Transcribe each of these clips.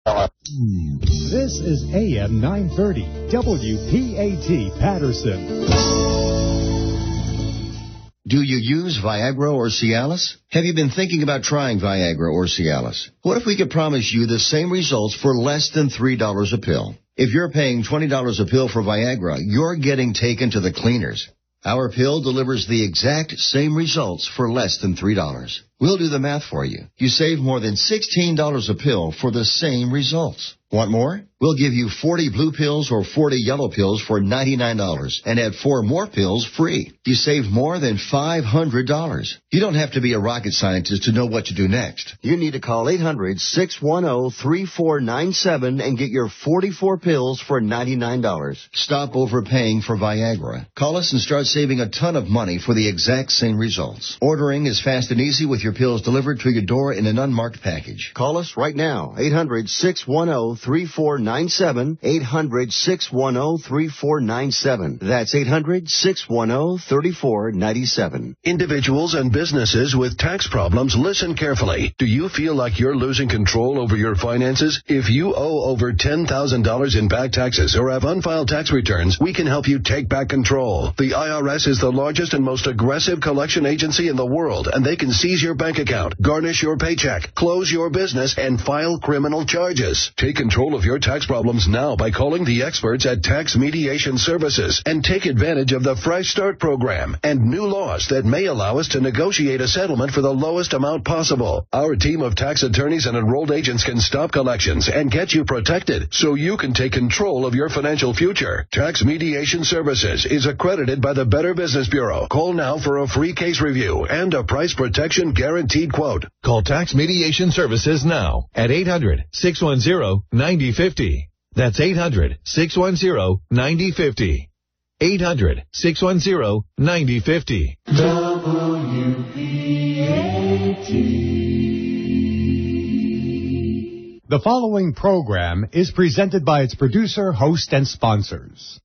This is AM 930, WPAT Patterson. Do you use Viagra or Cialis? Have you been thinking about trying Viagra or Cialis? What if we could promise you the same results for less than $3 a pill? If you're paying $20 a pill for Viagra, you're getting taken to the cleaners. Our pill delivers the exact same results for less than $3. We'll do the math for you. You save more than $16 a pill for the same results. Want more? We'll give you 40 blue pills or 40 yellow pills for $99 and add 4 more pills free. You save more than $500. You don't have to be a rocket scientist to know what to do next. You need to call 800-610-3497 and get your 44 pills for $99. Stop overpaying for Viagra. Call us and start saving a ton of money for the exact same results. Ordering is fast and easy with your pills delivered to your door in an unmarked package. Call us right now, 800-610-3497, 800-610-3497. That's 800-610-3497. Individuals and businesses with tax problems, listen carefully. Do you feel like you're losing control over your finances? If you owe over $10,000 in back taxes or have unfiled tax returns, we can help you take back control. The IRS is the largest and most aggressive collection agency in the world, and they can seize your bank account, garnish your paycheck, close your business, and file criminal charges. Take control of your tax problems now by calling the experts at Tax Mediation Services and take advantage of the Fresh Start program and new laws that may allow us to negotiate a settlement for the lowest amount possible. Our team of tax attorneys and enrolled agents can stop collections and get you protected so you can take control of your financial future. Tax Mediation Services is accredited by the Better Business Bureau. Call now for a free case review and a price protection guaranteed quote. Call Tax Mediation Services now at 800-610-9050. That's 800-610-9050. 800-610-9050. WPAT. The following program is presented by its producer, host, and sponsors.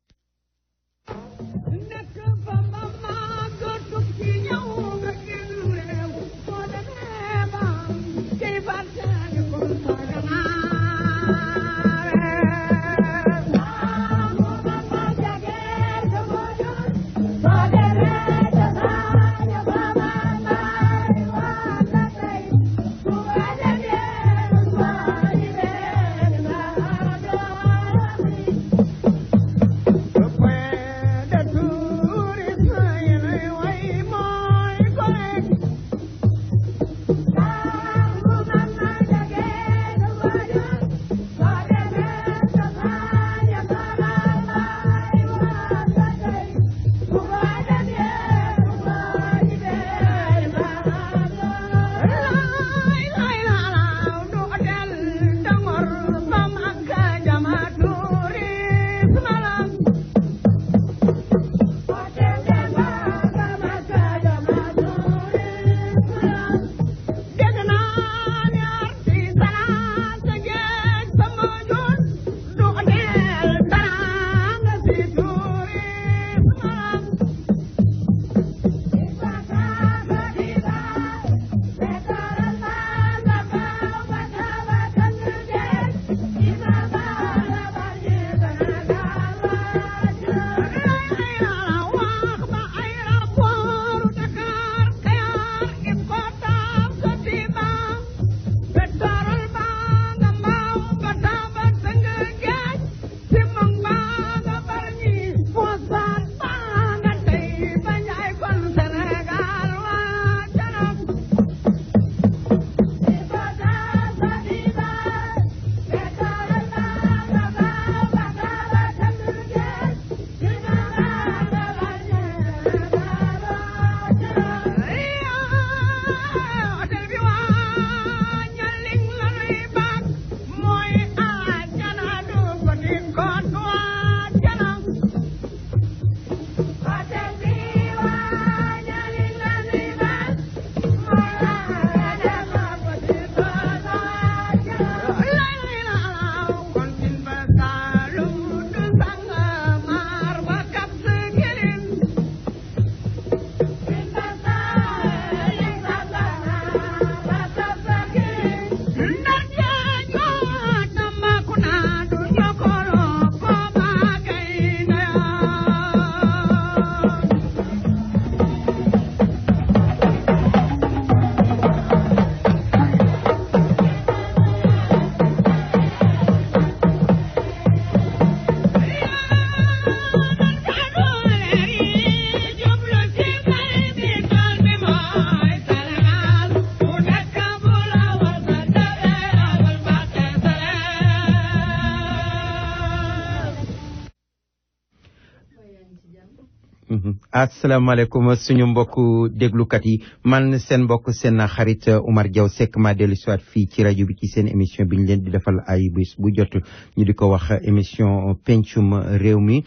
asalaamaaleykum suñu mbokku déglukat yi man seen mbokk seen xarit Oumar Diaw Seck ma dellu si waat fii ci rajo bi ci seen émission bi ñu leen di defal ay bés bu jot ñu di ko wax émission pencum réew mi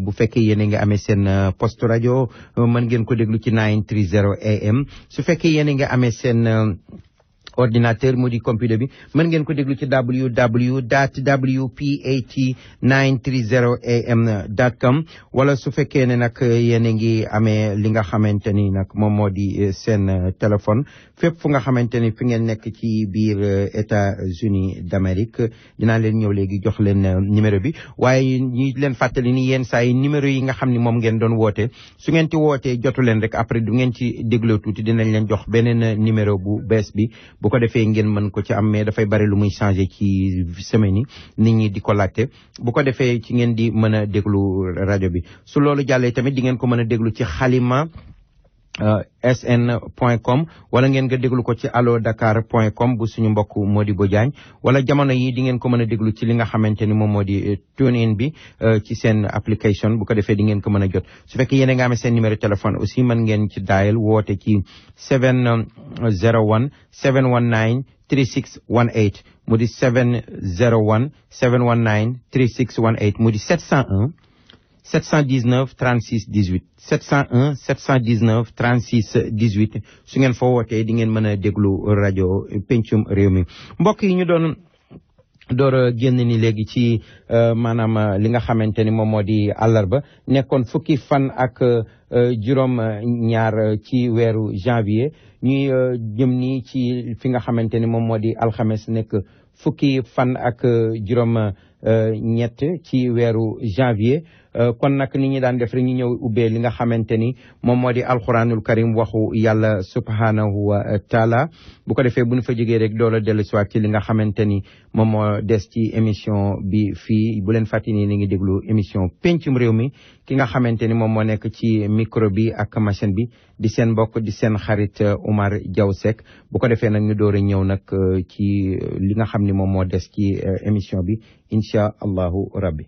bu fekkee yéen a ngi amee seen poste rajo mën ngeen ko déglu ci 930 AM su fekkee yéen a ngi amee seen ordinateur mu di computer bi mën ngeen ko déglu ci www.wpat930am.com wala su fekkee ne nag yéen a ngi amee li nga xamante ni nag moom moo di seen téléphone fépp fu nga xamante ni fi ngeen nekk ci biir États-Unis d'Amérique dinaa leen ñëw léegi jox leen numéro bi waaye ñi leen fàttali ni yenn saa yi numéro yi nga xam ni moom ngeen doon woote su ngeen ci wootee jotu leen rek après du ngeen ci dégloo tuuti dinañ leen jox beneen numéro bu bees bi bu ko defee ngeen mën ko ci am mais dafay bari lu muy changer ci semaine yi nit ñi di ko laajte bu ko defee ci ngeen di mën a déglu rajo bi su loolu jàllee tamit di ngeen ko mën a déglu ci xalima sn.com wala ngeen nga déglu ko ci allodakar.com bu suñu mbokk Modibo Diagne wala jamono yi di ngeen ko mën a déglu ci li nga xamante ni moom moo di TuneIn bi ci seen application bu ko defee di ngeen ko mën a jot su fekkee yéen a nga amee seen numéro téléphone aussi mën ngeen ci dial woote ci 701 719 3618 mu di 701 719 3618 mu di 701 719 36 18 701 719 36 18 su ngeen fa wootee di ngeen mën a déglu rajo pencum réew mi mbokk yi ñu doon door a génn ni léegi ci maanaam li nga xamante ni moom moo di àllarba nekkoon fukki fan ak juróom ñaar ci weeru janvier ñuy jëm ni ci fi nga xamante ni moom moo di alxames nekk fukki fan ak juróom ñett ci weeru janvier kon nag ni ñi daan def rek ñu ñëw ubbee li nga xamante ni moom moo di alxuraanul karim waxu yàlla subhanahu wa taala bu ko defee bu ñu fa jógee rek doola dellu siwaat ci li nga xamante ni moom moo des ci émission bi fii bu leen fàttali ni ngi déglu émission pencum réew mi ki nga xamante ni moom moo nekk ci micro bi ak machine bi di seen mbokk di seen xarit Oumar Diaw Seck bu ko defee nag ñu door a ñëw nag ci li nga xam ni moom moo des ci émission bi incha allahu rabbi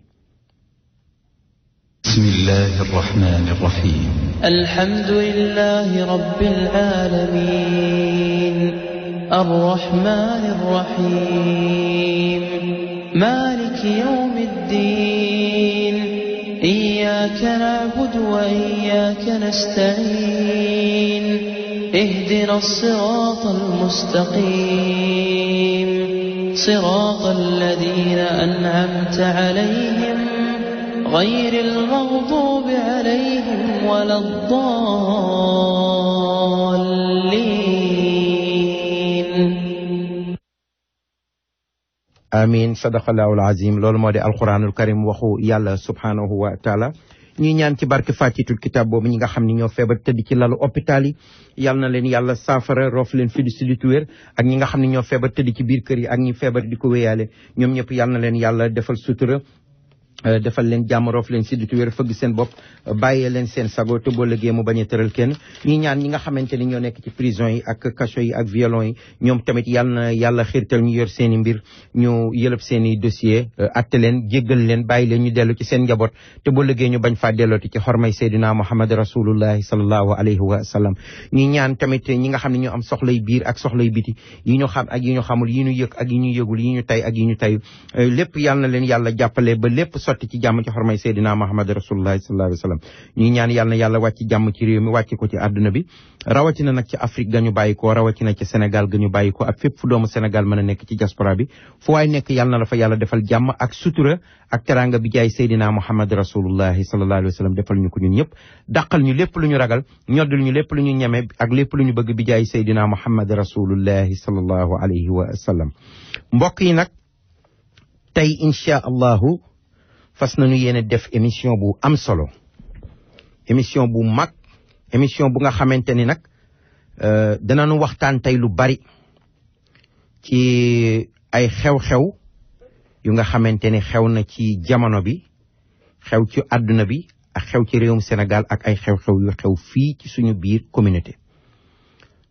بسم الله الرحمن الرحيم الحمد لله رب العالمين الرحمن الرحيم مالك يوم الدين إياك نعبد وإياك نستعين اهدنا الصراط المستقيم صراط الذين أنعمت عليهم غير المغضوب عليهم ولا الضالين آمين صدق الله العظيم loolu moo di alquranul karim waxu yàlla subhanahu wa taala ñuy ñaan ci barke fatitul kitab boobu ñi nga xam ne ñoo feebar tëdd ci lalu hôpital yi yal na leen yàlla saafara roof leen fi di wér ak ñi nga xam ne ñoo feebar tëdd ci biir kër yi ak ñi feebar di ko wéyaale ñoom ñëpp yal na leen yàlla defal sutura defal leen jàmm roof leen sidditu wér fëgg seen bopp bàyyee leen seen sago te boo lëggee mu bañ a tëral kenn ñi ñaan ñi nga xamante ni ñoo nekk ci prison yi ak kaso yi ak violon yi ñoom tamit yal na yàlla xiirtal ñu yor seen i mbir ñu yëlëb seen i dossier atte leen jéggal leen bàyyi leen ñu dellu ci seen njaboot te boo lëggee ñu bañ faa dellooti ci xormay Seydina Muhammad rasulullahi sallallahu alayhi wa sallam ñi ñaan tamit ñi nga xam ne ñoo am soxlay biir ak soxlay biti yi ñu xam ak yi ñu xamul yi ñu yëg ak yi ñu yëgul yi ñu tay ak yi ñu tayu lépp yal na leen yàlla jàppale ba lépp sotti ci jàmm ci xormay Seydina Muhammad rasulullah sallallahu alayhi wa sallam ñu ñaan yàlla na yàlla wàcc jàmm ci réew mi wàcc ko ci àdduna bi rawatina nag ci Afrique ga ñu bàyyi ko rawatina ci Sénégal ga ñu bàyyi ko ak fépp fu doomu Sénégal mën a nekk ci diaspora bi fu waay nekk yàlla na la fa yàlla defal jàmm ak sutura ak teranga bi jaay Seydina Muhammad rasulullah sallallahu alayhi wa sallam defal ñu ko ñun ñëpp dàqal ñu lépp lu ñu ragal ñoddul ñu lépp lu ñu ñeme ak lépp lu ñu bëgg bi jaay Seydina Muhammad rasulullah sallallahu alayhi wa sallam mbokk yi nag tey incha allahu fas nañu yéene def émission bu am solo émission bu mag émission bu nga xamante ni nag danañu waxtaan tey lu bari ci ay xew-xew yu nga xamante ni xew na ci jamono bi xew ci àdduna bi ak xew ci réewum Sénégal ak ay xew-xew yu xew fii ci suñu biir communauté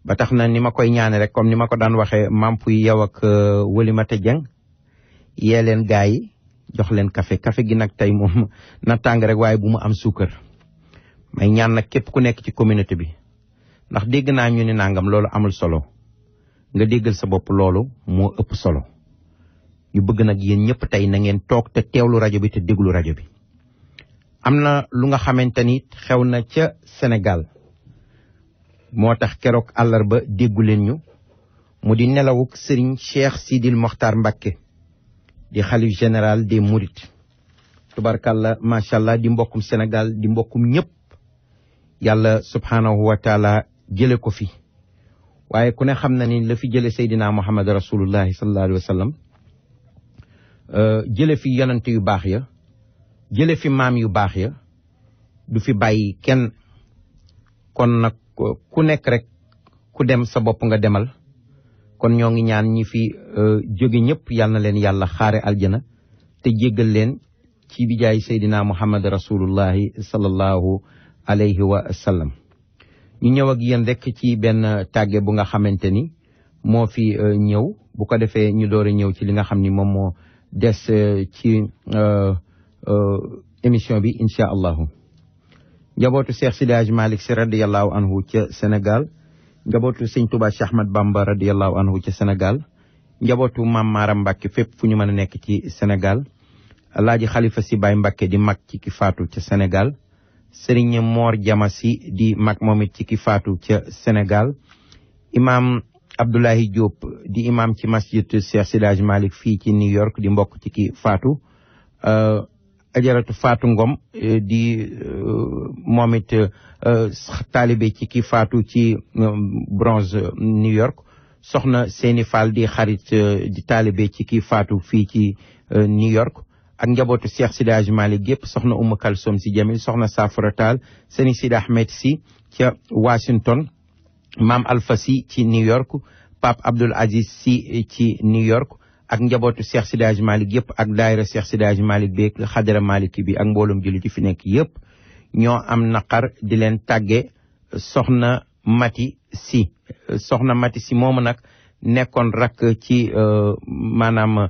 ba tax na ni ma koy ñaane rek comme ni ma ko daan waxee Mampuy yow ak Wëlimata Dieng yee leen gaa yi jox leen café gi nag tey moom na tàng rek waaye bu mu am suukar may ñaan nag képp ku nekk ci communauté bi ndax dégg naa ñu ni nangam loolu amul solo nga déggal sa bopp loolu moo ëpp solo ñu bëgg nag yéen ñëpp tey na ngeen toog te teewlu rajo bi te déglu rajo bi am na lu nga xamante ni xew na ca Sénégal moo tax keroog àllarba déggu leen ñu mu di nelawuk Serigne Cheikh Sidil Mokhtar Mbacké di xalif général des Mourides tubarkalla macha allah di mbokkum Sénégal di mbokkum ñëpp yàlla subhanahu wa taala jële ko fi waaye ku ne xam na ni la fi jële Seydina Muhammad rasulullahi sallallahu alayhi wa sallam jële fi yonent yu baax ya jële fi maam yu baax ya du fi bàyyi kenn kon nag ku nekk rek ku dem sa bopp nga demal kon ñoo ngi ñaan ñi fi jóge ñëpp yal na leen yàlla xaare aljana te jéggal leen ci bijaay Seydina Muhammad rasulullahi sallallahu alayhi wa sallam ñu ñëw ak yéen rek ci benn tàgge bu nga xamante ni moo fi ñëw bu ko defee ñu door a ñëw ci li nga xam ni moom moo des ci émission bi incha allahu njabootu Cheikh Sidi Hadj Malick Sy radiyallahu anhu ca Sénégal njabootu sëñ Touba Cheikh Ahmad Bamba radiyallahu anhu ca Sénégal njabootu Maam Maaram Mbàkke fépp fu ñu mën a nekk ci Sénégal Alaaji Xalifa Si Baay Mbàkke di mag ci ki faatu ca Sénégal Sëriñ Moor Jama Si di mag moom it ci ki faatu ca Sénégal imam Abdoulahi Diop di imam ci masjid Cheikh Sidi Hadj Malick fii ci New York di mbokk ci ki faatu Ajaratu Faatu Ngom di moom it taalibe ci ki faatu ci Bronx New York soxna Seeni Fall di xarit di taalibe ci ki faatu fii ci New York ak njabootu Cheikh Sidi Hadj Malick gépp soxna Umu Kalsom si Jamil soxna Safara Taal Sëriñ Sidi Ahmed si ca Washington Maam Alpha si ci New York Pape Abdoul Aziz si ci New York ak njabootu Cheikh Sidi Hadj Malick yëpp ak daayira Cheikh Sidi Hadj Malick bi ak xadara Maliki bi ak mbooloom jullit yi fi nekk yëpp ñoo am naqar di leen tàgge soxna Mati si soxna Mati si moomu nag nekkoon rak ci maanaam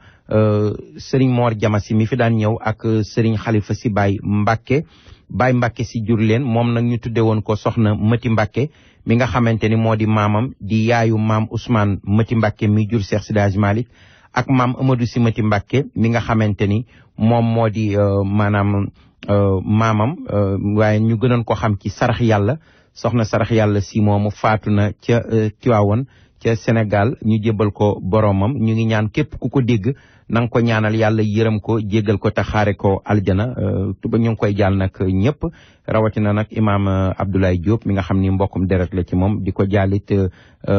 Serigne Mor Jama si mi fi daan ñëw ak Serigne Khalifa si Baye Mbacke Baye Mbacke si jur leen moom nag ñu tudde woon ko soxna Mati Mbacke mi nga xamante ni moo di maamam di yaayu maam Ousmane Mati Mbacke mi jur Cheikh Sidi Hadj Malick ak maam Amadou Si Mati Mbacke mi nga xamante ni moom moo di maanaam maamam waaye ñu gënoon ko xam ci sarax yàlla soxna sarax yàlla si moomu faatu na ca Tiwaawoon ca Sénégal ñu jébbal ko boromam ñu ngi ñaan képp ku ko dégg na nga ko ñaanal yàlla yërëm ko jéggal ko taxaare ko aljana tuba ñu ngi koy jaal nag ñëpp rawatina nag imaam Abdoulaye Diop mi nga xam ni mbokkum deret la ci moom di ko jaalit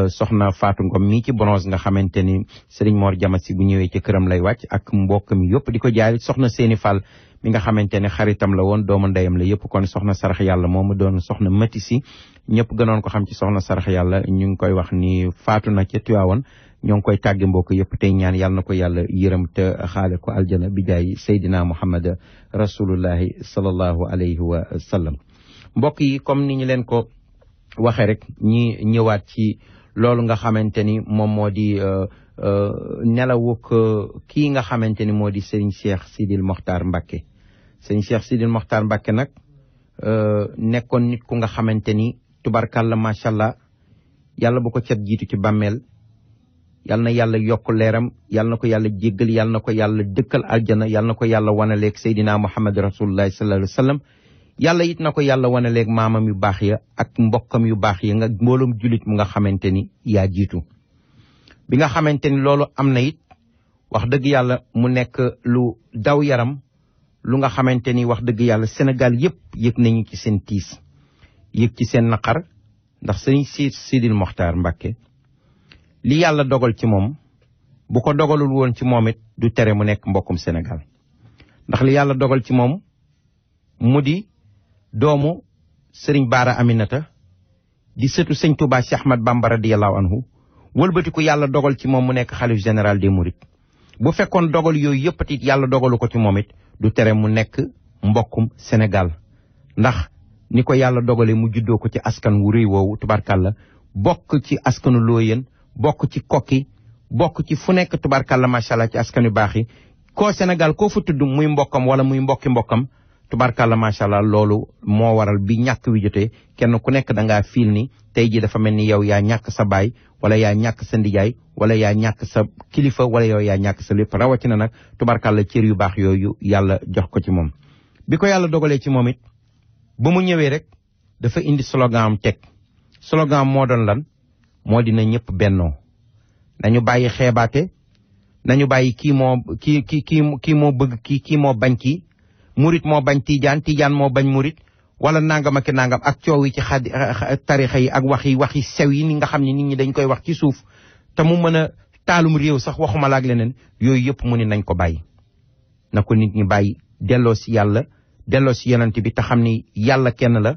soxna Fatou Ngom mii ci Bronx nga xamante ni Serigne Mor Jama si bu ñëwee ci këram lay wàcc ak mbokkam yëpp di ko jaalit soxna Seeni Fall mi nga xamante ne xaritam la woon doomu ndeyam la yëpp kon soxna sarax yàlla moomu doon soxna Mati si ñëpp gënoon ko xam ci soxna sarax yàlla ñu ngi koy wax ni faatu na ca Tiwaawoon ñoo ngi koy tàgge mbokk yëpp tey ñaan yàlla na ko yàlla yërëm te xaale ko aljana bi jaay Seydina Muhammad rasulullahi sallallahu alayhi wa sallam mbokk yi comme ni ñu leen ko waxee rek ñi ñëwaat ci loolu nga xamante ni moom moo di nelawuk kii nga xamante ni moo di Serigne Cheikh Sidil Mokhtar Mbacké Serigne Cheikh Sidil Mokhtar Mbacké nag nekkoon nit ku nga xamante ni tubarkalla macha allah yàlla bu ko cat jiitu ci bàmmeel yàlla na yàlla yokk leeram yàlla na ko yàlla jéggal yàlla na ko yàlla dëkkal aljana yàlla na ko yàlla wanaleeg Seydina Muhammad rasulullahi sallallahu alayhi wa sallam yàlla it na ko yàlla wanaleeg maamam yu baax ya ak mbokkam yu baax ya nga mbooloom julit mu nga xamante ni yaa jiitu bi nga xamante ni loolu am na it wax dëgg yàlla mu nekk lu daw yaram lu nga xamante ni wax dëgg yàlla Sénégal yëpp yëg nañu ci seen tiis yëg ci seen naqar ndax sëriñ Sidil Mokhtar Mbacké li yàlla dogal ci moom bu ko dogalul woon ci moom it du tere mu nekk mbokkum Sénégal ndax li yàlla dogal ci moom mu di doomu sëriñ Baara Aminata di sëtu sëñ Touba Cheikh Ahmad Bamba radiyallahu anhu wëlbatiku yàlla dogal ci moom mu nekk xalif général des Mourides bu fekkoon dogal yooyu yëpp it yàlla dogalu ko ci moom it du tere mu nekk mbokkum Sénégal ndax ni ko yàlla dogale mu juddoo ko ci askan wu rëy woowu tubarkalla bokk ci askanu Looyeen bokk ci kokki bokk ci fu nekk tubarkalla macha allah ci askan yu baax yi koo Sénégal koo fa tudd muy mbokkam wala muy mbokki mbokkam tubarkalla macha allah loolu moo waral bi ñàkk wi jotee kenn ku nekk da ngaa fiil ni tey ji dafa mel ni yow yaa ñàkk sa baay wala yaa ñàkk sa ndijaay wala yaa ñàkk sa kilifa wala yow yaa ñàkk sa lépp rawatina nag tubarkalla cër yu baax yooyu yàlla jox ko ci moom. bi ko yàlla dogalee ci moom it ba mu ñëwee rek dafa indi slogan am teg slogan moo doon lan moo dina ñëpp bennoo nañu bàyyi xeebaate nañu bàyyi kii moo bëgg kii moo bañ kii murit moo bañ tijaan moo bañ murit wala nangam ak nangam ak coow yi ci tarixa yi ak waxi sew yi ni nga xam ne nit ñi dañ koy wax ci suuf te mu mën a taalum réew sax waxuma la ak leneen yooyu yëpp mu ni nañ ko bàyyi na ko nit ñi bàyyi delloo si yàlla delloo si yonent bi te xam ni yàlla kenn la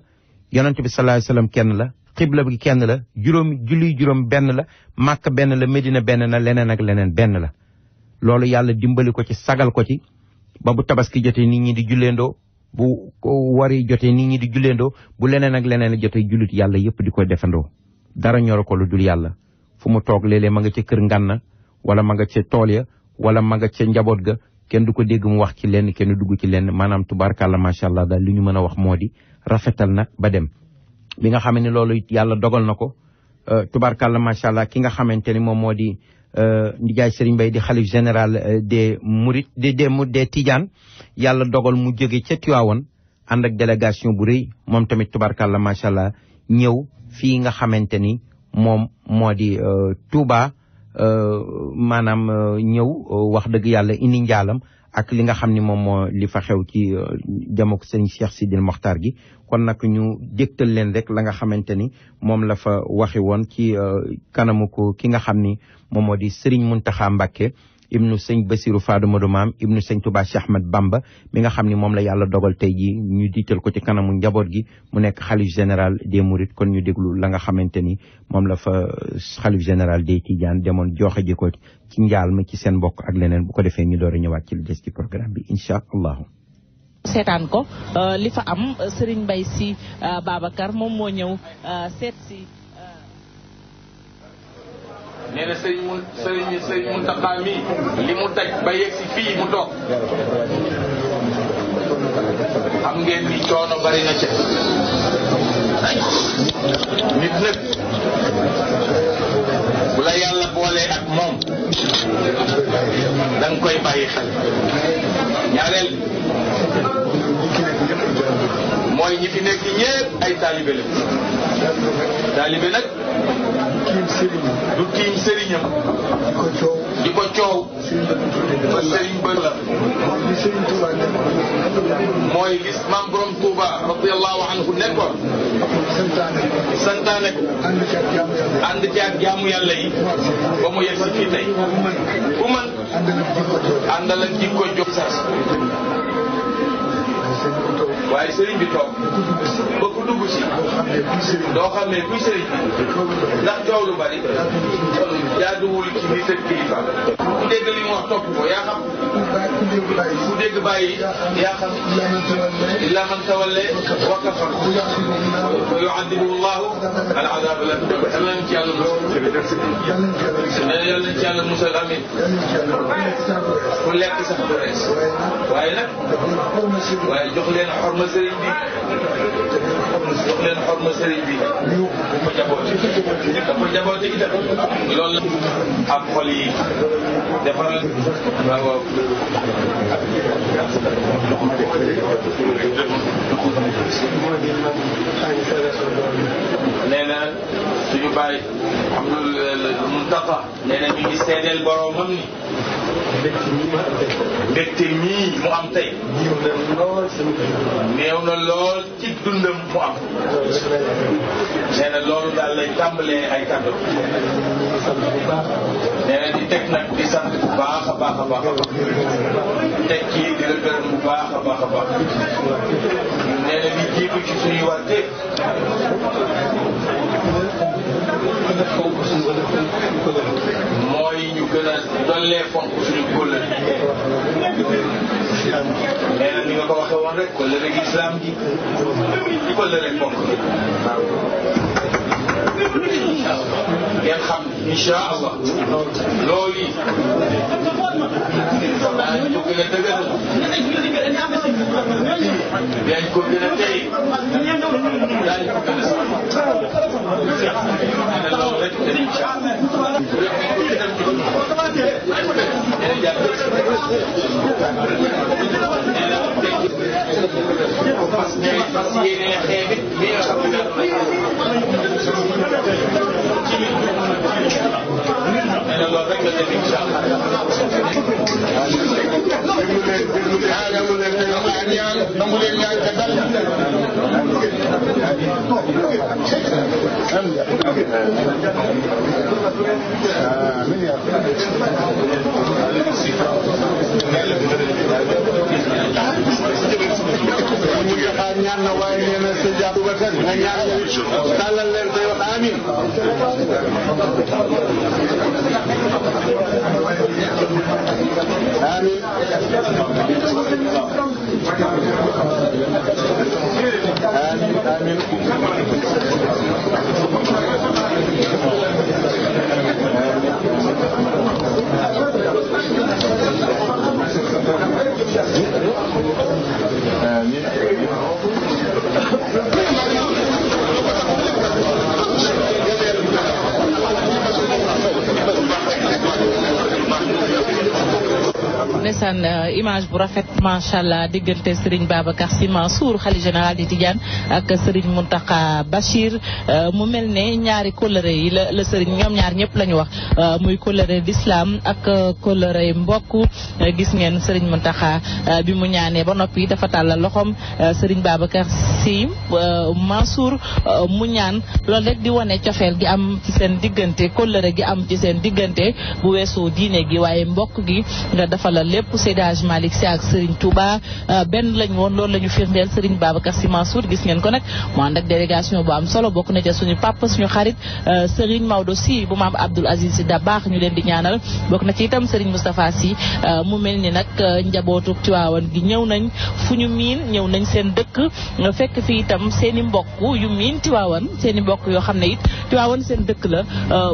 yonent bi sallallahu alayhi wasallam kenn la xibla bi kenn la julli juróom benn la màkk benn la medina benn la leneen ak leneen benn la loolu yàlla dimbali ko ci sagal ko ci ba bu tabaski jotee nit ñi di julleendoo bu wari jotee nit ñi di julleendoo bu leneen ak leneen jotee jullit yàlla yépp di ko defandoo dara ñoro ko lu dul yàlla fu mu toog léeg-léeg ma nga ca kër nganna wala ma nga ca tool ya wala ma nga ca njaboot ga kenn du ko dégg mu wax ci lenn kenn dugg ci lenn maanaam tubaarkàlla macha allah daal li ñu mën a wax moo di rafetal nag ba dem bi nga xam ne loolu it yàlla dogal na ko tubaarkàlla macha allah ki nga xamante ni moom moo di ndijaay Serigne Mbaye di xalif général des Mourides des Tidiane yàlla dogal mu jóge ca Tiwaawoon ànd ak délégation bu rëy moom tamit tubaarkàlla macha allah ñëw fii nga xamante ni moom moo di Touba maanaam ñëw wax dëgg yàlla indi njaalam ak li nga xam ni moom moo li fa xew ci jamono sëñ Cheikh Sidil Mokhtar gi kon nag ñu dégtal leen rek la nga xamante ni moom la fa waxi woon ci kanamu ko ki nga xam ni moom moo di Serigne Mountakha Mbacké ibnu sëñ Bassirou Fadou Modou Maam ibnu sëñ Touba Cheikh Ahmad Bamba mi nga xam ni moom la yàlla dogal tey ji ñu diital ko ci kanamu njaboot gi mu nekk xalif général des Mourides kon ñu déglu la nga xamante ni moom la fa xalif général des Tidiane demoon joxe ji ko ci njaal mi ci seen mbokk ak leneen bu ko defee ñu door a ñëwaat ci lu des ci programme bi incha allahu seetaan ko li fa am Serigne Mbaye Sy Babacar moom moo ñëw seet si nee na sëriñ Mountakha mi li mu daj ba yegg si fii mu toog xam ngeen ni coono bari na ca nit nag bu la yàlla boolee ak moom da nga koy bàyyi xel ñaareel mooy ñi fi nekk ñépp ay taalibe la taalibe nag du tiim sëriñam di ko coow ba sëriñ bër la mooy lis maam borom Touba radiyallahu anhu nekkoon santaane ko ànd ci ak jaamu yàlla yi ba mu yegg si fii tey bu man àndal ak jikko jóg sas waaye sëriñ bi toog ba ku dugg si doo xam ne kuy sëriñ bi ndax coow lu bari jaaduwul ci nit ak kilifa ku dégg li mu wax topp ko yaa xam ku dégg bàyyi yaa xam illa man tawalle wa kafar wa yu'adibu llahu al azab la yàlla nañ ci yàlla musal yàlla nañ ci yàlla musal amin ku lekk sax du rees waaye nag waaye jox leen xorma sëriñ bi jox leen xorma sëriñ bi dafa jaboote itam loolu la am xol yi defaral waaw nee na suñu bàyyi Abdul Muntaqa nee na mi ngi seedeel boroomam ni mbégte mii mu am tey néew na lool ci dundam mu am nee na loolu daal lay tàmbalee ay kàddu nee na di teg nag di sant bu baax a baax a baax a baax teg ci di la gërëm bu baax a baax a baax nee na di jiitu ci suñuy warte mooy ñu gën a dollee fonk suñu kóllëre nee na ni nga ko waxee woon rek kóllëre gi islam gi kóllëre fonk ngeen xam incha allah loolu yi daañu ko gën a dëgëral daañu ko gën a tey daañu ko gën a sax loolu rek incha allah parce que yéene xeex it li nga xam ne loolu rek la def incha ñaan na waaye nee na sëñ Aboubacar nga ñaan tàllal leen koy wax amin amin ndeysaan image bu rafet macha allah diggante Serigne Babacar Sy Mansour xalifa général di Tidiane ak Serigne Mountakha Bachir mu mel ne ñaari kóllëre yi la Serigne ñoom ñaar ñëpp la ñu wax muy kóllëre d'islam ak kóllëre mbokk gis ngeen Serigne Mountakha bi mu ñaanee ba noppi dafa tàllal loxoom Serigne Babacar Sy Mansour mu ñaan loolu rek di wane cofeel gi am ci seen diggante kóllëre gi am ci seen diggante bu weesoo diine gi waaye mbokk gi nga dafa la lépp Seydi Hadji Malick Sy ak Serigne Touba benn lañ woon loolu la ñu firndeel Serigne Babacar Sy Mansour gis ngeen ko nag mu ànd ak délégation bu am solo bokk na ca suñu papa suñu xarit Serigne Maodo Sy bu maam Abdoul Aziz Sy Dabakh ñu leen di ñaanal bokk na ci itam Serigne Moustapha Sy mu mel ni nag njabootu Tiwaawan gi ñëw nañ fu ñu miin ñëw nañ seen dëkk fekk fi itam seen i mbokk yu miin Tiwaawan seen i mbokk yoo xam ne it Tiwaawan seen dëkk la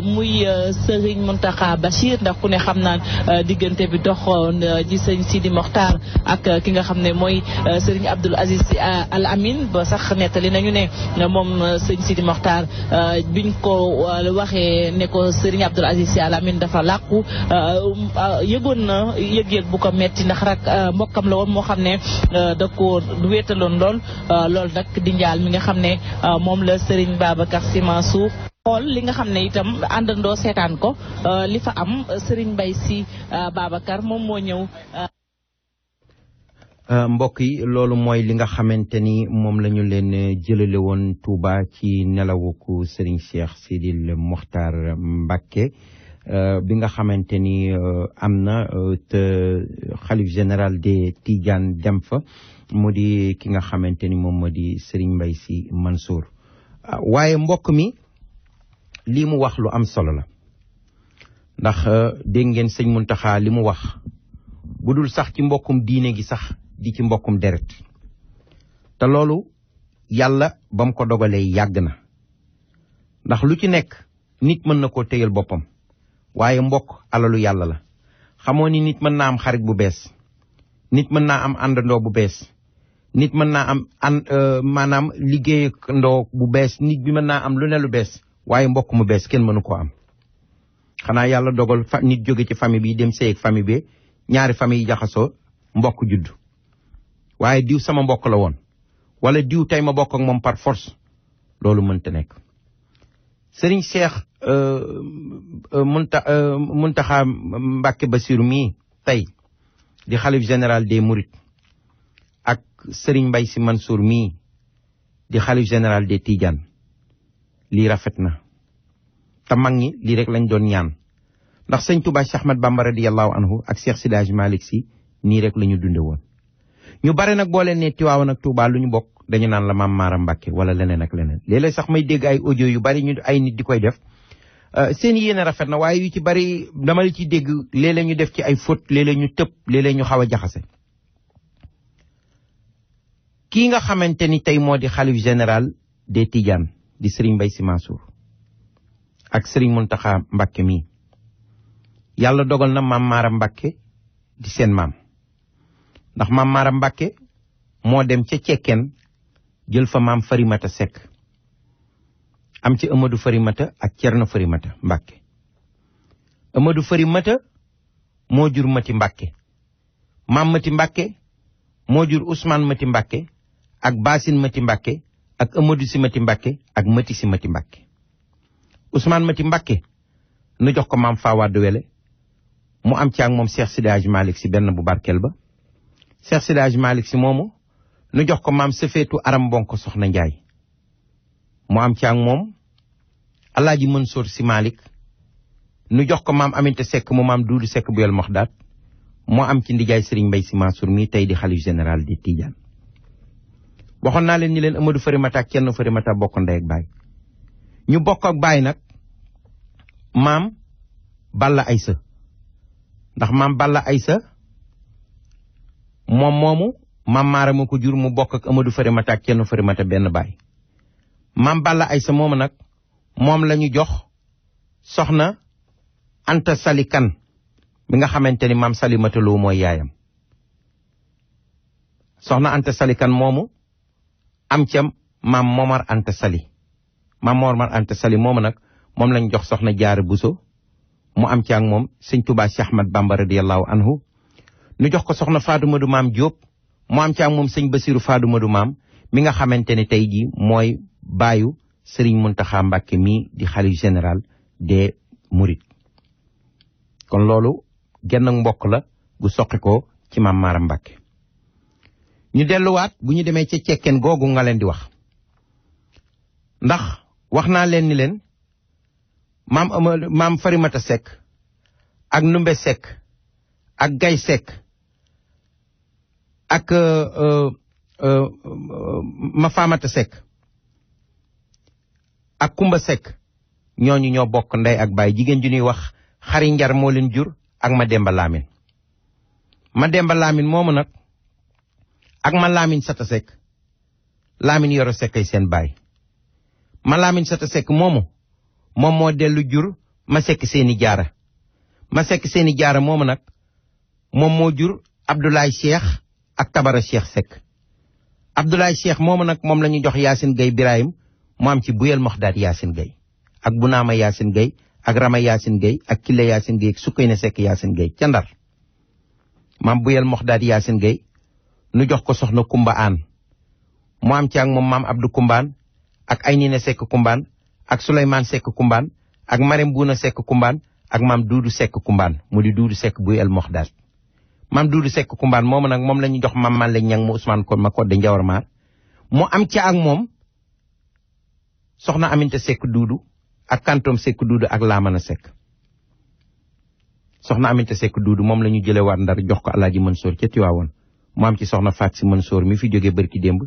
muy Serigne Mountakha Bachir ndax ku ne xam naan diggante bi doxoon ji sëñ Sidi Mokhtar ak ki nga xam ne mooy Serigne Abdoul Aziz Sy Al Amin ba sax nettali nañu ne moom sëñ Sidi Mokhtar biñ ko waxee ne ko Serigne Abdoul Aziz Sy Al Amin dafa làqu yëgoon na yëg-yëg bu ko metti ndax rak mbokkam la woon moo xam ne da ko wéetaloon lool nag di njaal mi nga xam ne moom la Serigne Babacar Sy Mansour xool li nga xam ne itam àndandoo seetaan ko li fa am Serigne Mbaye Sy Babacar moom moo ñëw. mbokk yi loolu mooy li nga xamante ni moom la ñu leen jëlale woon Touba ci nelawuku Serigne Cheikh Sidil Mokhtar Mbacké bi nga xamante ni am na te xalif général de Tidiane dem fa mu di ki nga xamante ni moom moo di Serigne Mbaye Sy Mansour waaye mbokk mi lii mu wax lu am solo la ndax dégg ngeen sëñ Mountakha li mu wax bu dul sax ci mbokkum diine gi sax di ci mbokkum deret te loolu yàlla ba mu ko dogalee yàgg na ndax lu ci nekk nit mën na koo téyal boppam waaye mbokk alalu yàlla la xamoo ni nit mën naa am xarit bu bees nit mën naa am àndandoo bu bees nit mën naa am maanaam liggéeyandoo bu bees nit bi mën naa am lu ne lu bees waaye mbokk mu bees kenn mënu ko am xanaa yàlla dogal nit jóge ci famille bi dem sëy ak famille bi ñaari famille yi jaxasoo mbokk judd waaye diw sama mbokk la woon wala diw tey ma bokk ak moom par force loolu mënta nekk Serigne Cheikh Mountakha Mbacké Bassirou mii tey di xalif général des Mourides ak Serigne Mbaye Sy Mansour mii di xalif général des Tidiane lii rafet na te mag ñi lii rek lañ doon ñaan ndax sëñ Touba Cheikh Ahmad Bamba radiyallahu anhu ak Cheikh Seydi Hadji Malick Sy nii rek la ñu dunde woon ñu bare nag boo leen ne Tiwaawan ak Touba lu ñu bokk dañu naan la Maam Maaram Mbacké wala leneen ak leneen léeg-léeg sax may dégg ay audio yu bari ñu ay nit di koy def seen yéene rafet na waaye yu ci bari dama la ci dégg léeg-léeg ñu def ci ay faute léeg-léeg ñu tëb léeg-léeg ñu xaw a jaxase kii nga xamante ni tey moo di xalif général des Tidiane di Serigne Mbaye Sy Mansour ak Serigne Mountakha Mbacké mii yàlla dogal na Maam Maaram Mbacké di seen maam ndax Maam Maaram Mbacké moo dem ca cekkeen jël fa maam Farimata Seck am ci Amadou Farimata ak Cerno Farimata Mbàkke. Amadou Farimata moo jur Mati Mbàkke, maam Mati Mbàkke moo jur Ousmane Mati Mbàkke ak Basin Mati Mbàkke ak Amadou Si Mati Mbàkke ak Mati Si Mati Mbàkke. Ousmane Mati Mbàkke nu jox ko maam Fawade Wele mu am ci ak moom Cheikh Sidi Hadj Malick si benn bu barkeel ba. Cheikh Sidi Hadj Malick si moomu nu jox ko maam Sefeetu Aram Bonko Soxna Njaay mu am ci ak moom Alaaji Mansour Si Malick nu jox ko maam Aminta Seck mu maam Duudu Seck bu yel Moxdaat moo am ci ndijaay Serigne Mbaye Si Mansour mii tey di xalif général di Tidiane. waxoon naa leen ni leen Amadou Farimata ak Cerno Farimata bokk ndey ak baay ñu bokk ak baay nag maam Balla Aysa, ndax maam Balla Aysa moom moomu maam Maara ma ko jur mu bokk ak Amadou Farimata ak Cerno Farimata benn baay. maam Balla Aysa moomu nag moom la ñu jox soxna Anta Sali Kan mi nga xamante ni maam Salimata Lo mooy yaayam. soxna Anta Sali Kan moomu am ca maam Momar Anta Sali, maam Momar Anta Sali moomu nag moom lañ jox soxna Jaara Buso mu am ci ak moom sëñ Tuubaa Cheikh Ahmad Bamba radiyallahu anhu. nu jox ko soxna Faatumadu Maam Jóob mu am ci ak moom sëñ Basiru Faatumadu Maam mi nga xamante ne tey jii mooy baayu Sëriñ Muntaxa Mbàkke mii di xalif général des Mourides. kon loolu genn mbokk la gu soqi ko ci maam Maara Mbàkke. ñu delluwaat bu ñu demee ca cekkeen googu nga leen di wax, ndax wax naa leen ni leen maam Farimata Seck ak Numbe Seck ak Gay Seck ak Mafamata Seck ak Kumba Seck ñooñu ñoo bokk ndey ak baay. jigéen ju ñuy wax Xari Njar moo leen jur ak Mademba Laamin. Mademba Laamin moomu nag ak ma Laamin Sata Seck, Laamin Yoro Seck ay seen baay. ma Laamin Sata Seck moomu moom moo dellu jur ma Seck Seeni Jaara. ma Seck Seeni Jaara moomu nag moom moo jur Abdoulaye Cheikh ak Tabara Cheikh Seck. Abdoulaye Cheikh moomu nag moom la ñu jox Yaasin Gay Birahim mu am ci Buyel Moxdaat Yaasin Gay ak Bunaama Yaasin Gay ak Rama Yaasin Gay ak Kille Yaasin Gay ak Sukkayna Seck Yaasin Gay ca Ndar. maam Buyel Moxdaat Yaasin Gay nu jox ko soxna Kumba Aan mu am ci ak moom maam Abdou Kumbaan ak Aynina Seck Kumbaan ak Souleymane Seck Kumbaan ak Marème Buuna Seck Kumbaan ak maam Duudu Seck Kumbaan mu di Duudu Seck Buyel Moxdaat. maam Duudu Seck Kumbaan moomu nag moom la ñu jox maam Malle Ñang mu Ousmane kon ma kodde Njawar Maar mu am ci ak moom soxna Aminta Seck Duudu ak Kantoom Seck Duudu ak Laamana Seck. soxna Aminta Seck Duudu moom la ñu jële waat Ndar jox ko Alaaji Mansour ca Tiwaawoon mu am ci soxna Faat Si Mansour mi fi jóge bërki démb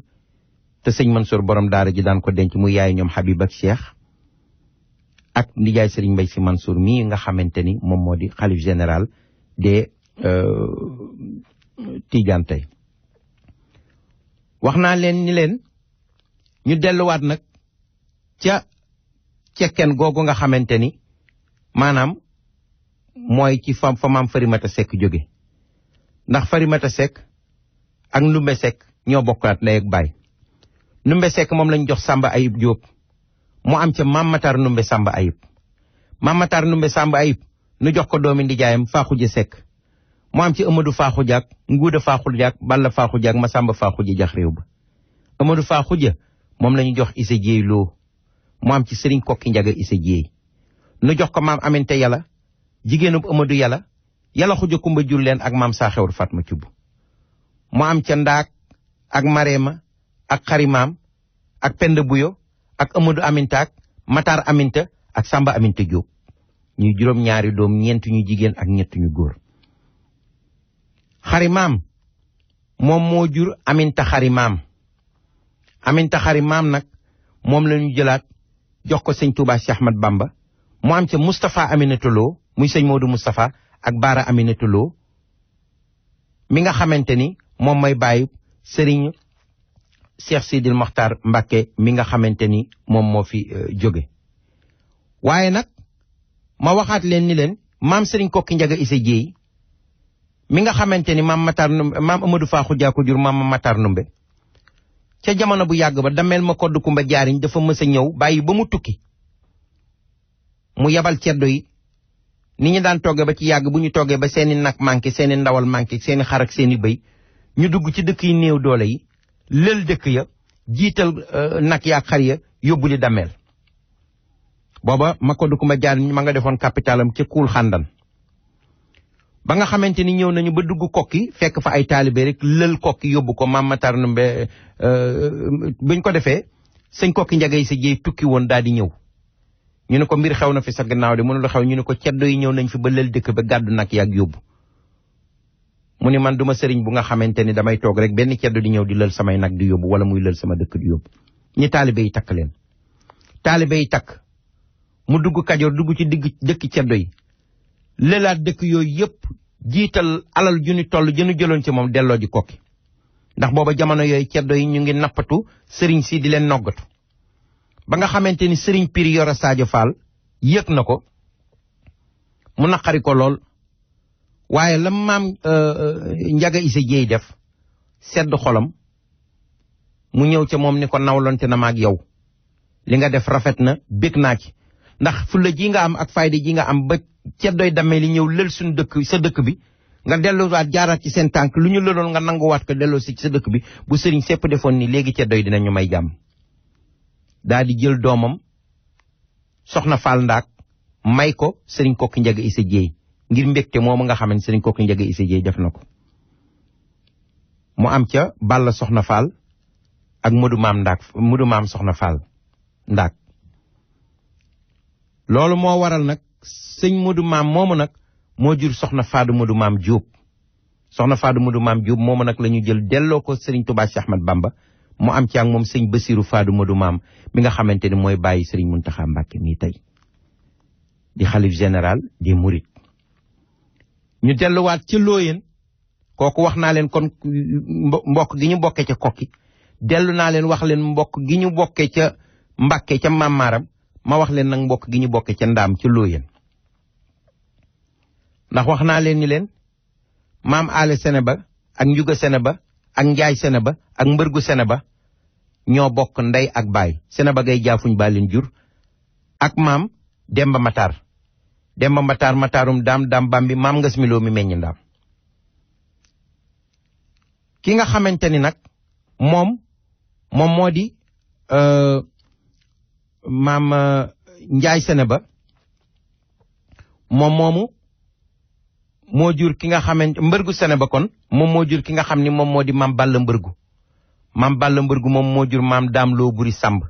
te sëñ Mansour borom daara ji daan ko denc mu yaay ñoom Habib ak Cheikh ak ndijaay Sëriñ Mbay Si Mansour mii nga xamante ni moom moo di xalif général des Tidiane tey. wax naa leen ni leen ñu delluwaat nag ca cekkeen googu nga xamante ni maanaam mooy ci fa maam Farimata Seck jóge, ndax Farimata Seck ak Ndumbe Seck ñoo bokkaat ndey ak baay. Ndumbe Seck moom lañ jox Samba Ayib Jóob mu am ca Maam Matar Ndumbe Samba Ayib. Maam Matar Ndumbe Samba Ayib nu jox ko doomi ndijaayam Faaxuja Seck mu am ci Amadou Faaxuja ak Nguuda Faaxuja ak Balla Faaxuja ak Masamba Faaxuja jax réew ba. Amadou Faaxuja moom lañu jox Issa Jéey Loo mu am ci Sëriñ Kokki Njaga Issa Jéey nu jox ko maam Aminte Yàlla jigéenub Amadou Yàlla Xuja Kumba jur leen ak maam Saaxewar Fatma Cubb mu am ca Ndaak ak Mareema ak Xarimaam ak Penda Buyo ak Amadou Aminta ak Matar Aminta ak Samba Aminta Jóob ñuy juróom ñaari doom, ñeent ñu jigéen ak ñett ñu góor. Xarimaam moom moo jur Aminta Xarimaam. Aminta Xarimaam nag moom la ñu jëlaat jox ko sëñ Touba Cheikh Ahmad Bamba mu am ca Moustapha Aminata Lo muy sëñ Modou Moustapha ak Baara Aminata Lo mi nga xamante ni moom mooy bàyyi Sëriñ Cheikh Sidil Mokhtar Mbacke mi nga xamante ni moom moo fi jóge. waaye nag ma waxaat leen ni leen maam Sëriñ Kokki Njaga Issa Jéey mi nga xamante ni maam Amadou Faaxuja ko jur maam Matar Numbe ca jamono bu yàgg ba dameel ma kodd kumba jaariñ dafa mës a ñëw bàyyi ba mu tukki mu yabal ceddo yi ni ñu daan toggee ba ci yàgg bu ñu toggee ba seeni nag manqué seeni ndawal manqué seeni xar ak seeni bëy ñu dugg ci dëkk yi néew doole yi lël dëkk ya jiital nag yaa xar ya yóbbu li dameel booba ma kodd kumba jaariñ ma nga defoon capitalam ca kuul xàndan ba nga xamante ni ñëw nañu ba dugg kokki fekk fa ay taalibe rek lël kokki yóbbu ko maam Matar Ndumbe buñ ko defee sëñ kokki njagay sa jéey tukki woon daal di ñëw ñu ne ko mbir xew na fi sa gannaaw de mënu la xew ñu ne ko ceddo yi ñëw nañ fi ba lël dëkk ba gàddu nag yàgg yóbbu mu ni man duma sëriñ bu nga xamante ni damay toog rek benn ceddo di ñëw di lël samay nag di yóbbu wala muy lël sama dëkk di yóbbu ñi taalibe yi takk leen taalibe yi takk mu dugg Kajoor dugg ci digg dëkk ceddo yi lëlaat dëkk yooyu yëpp jiital alal ju ñu toll jënu jëloon ci moom delloo ji kokki ndax booba jamono yooyu ceddo yi ñu ngi nappatu sëriñ si di leen noggatu ba nga xamante ni sëriñ Piri Yoro Sadio Fall yëg na ko mu naqari ko lool waaye la maam Njaga Isa Jéey def sedd xolam mu ñëw ca moom ni ko nawlonte na ma ak yow li nga def rafet na bég naa ci ndax fulla ji nga am ak fayda ji nga am ba ceddoy damee li ñëw lël suñu dëkk sa dëkk bi nga delluwaat jaaraat ci seen tànk lu ñu lëloon nga nanguwaat ko delloo si sa dëkk bi bu sëriñ sépp defoon ni léegi ceddoy dinañu may jàmm daa di jël doomam soxna Fall Ndaak may ko sëriñ Kokki Njaga Isa Jéey ngir mbégte moomu nga xam ne sëriñ Kokki Njaga Isa Jéey def na ko mu am ca Balla soxna Fall ak Modou Maam soxna Fall Ndaak loolu moo waral nag sëñ Modou Maam moomu nag moo jur soxna Faadu Modou Maam Diop soxna Faadu Modou Maam Diop moomu nag la ñu jël delloo ko sëriñ Touba Cheikh Ahmad Bamba mu am ci ak moom sëñ Basiru Faadu Modou Maam mi nga xamante ni mooy bàyyi sëriñ Muntaxa Mbàkke nii tey di xalif général di murit ñu delluwaat ci looyeen kooku wax naa leen kon mbokk gi ñu bokkee ca kokki dellu naa leen wax leen mbokk gi ñu bokkee ca Mbàkke ca Mamaaram ma wax leen nag mbokk gi ñu bokkee ca Ndaam ci looyeen ndax wax naa leen ni leen maam Aale Seneba ak Njuga Seneba ak Njaay Seneba ak Mbërgu Seneba ñoo bokk ndey ak baay Seneba gay jaafuñ baa leen jur ak maam Demba Matar Matarum daam Bambi maam Ngas Miloo mi meññ Ndaam ki nga xamante ni nag moom moo di maam Njaay Seneba moom moomu moo jur ki nga xamante Mbërgu Seneba kon moom moo jur ki nga xam ni moom moo di maam Balla Mbërgu moom moo jur maam Daam Loo Buri Samb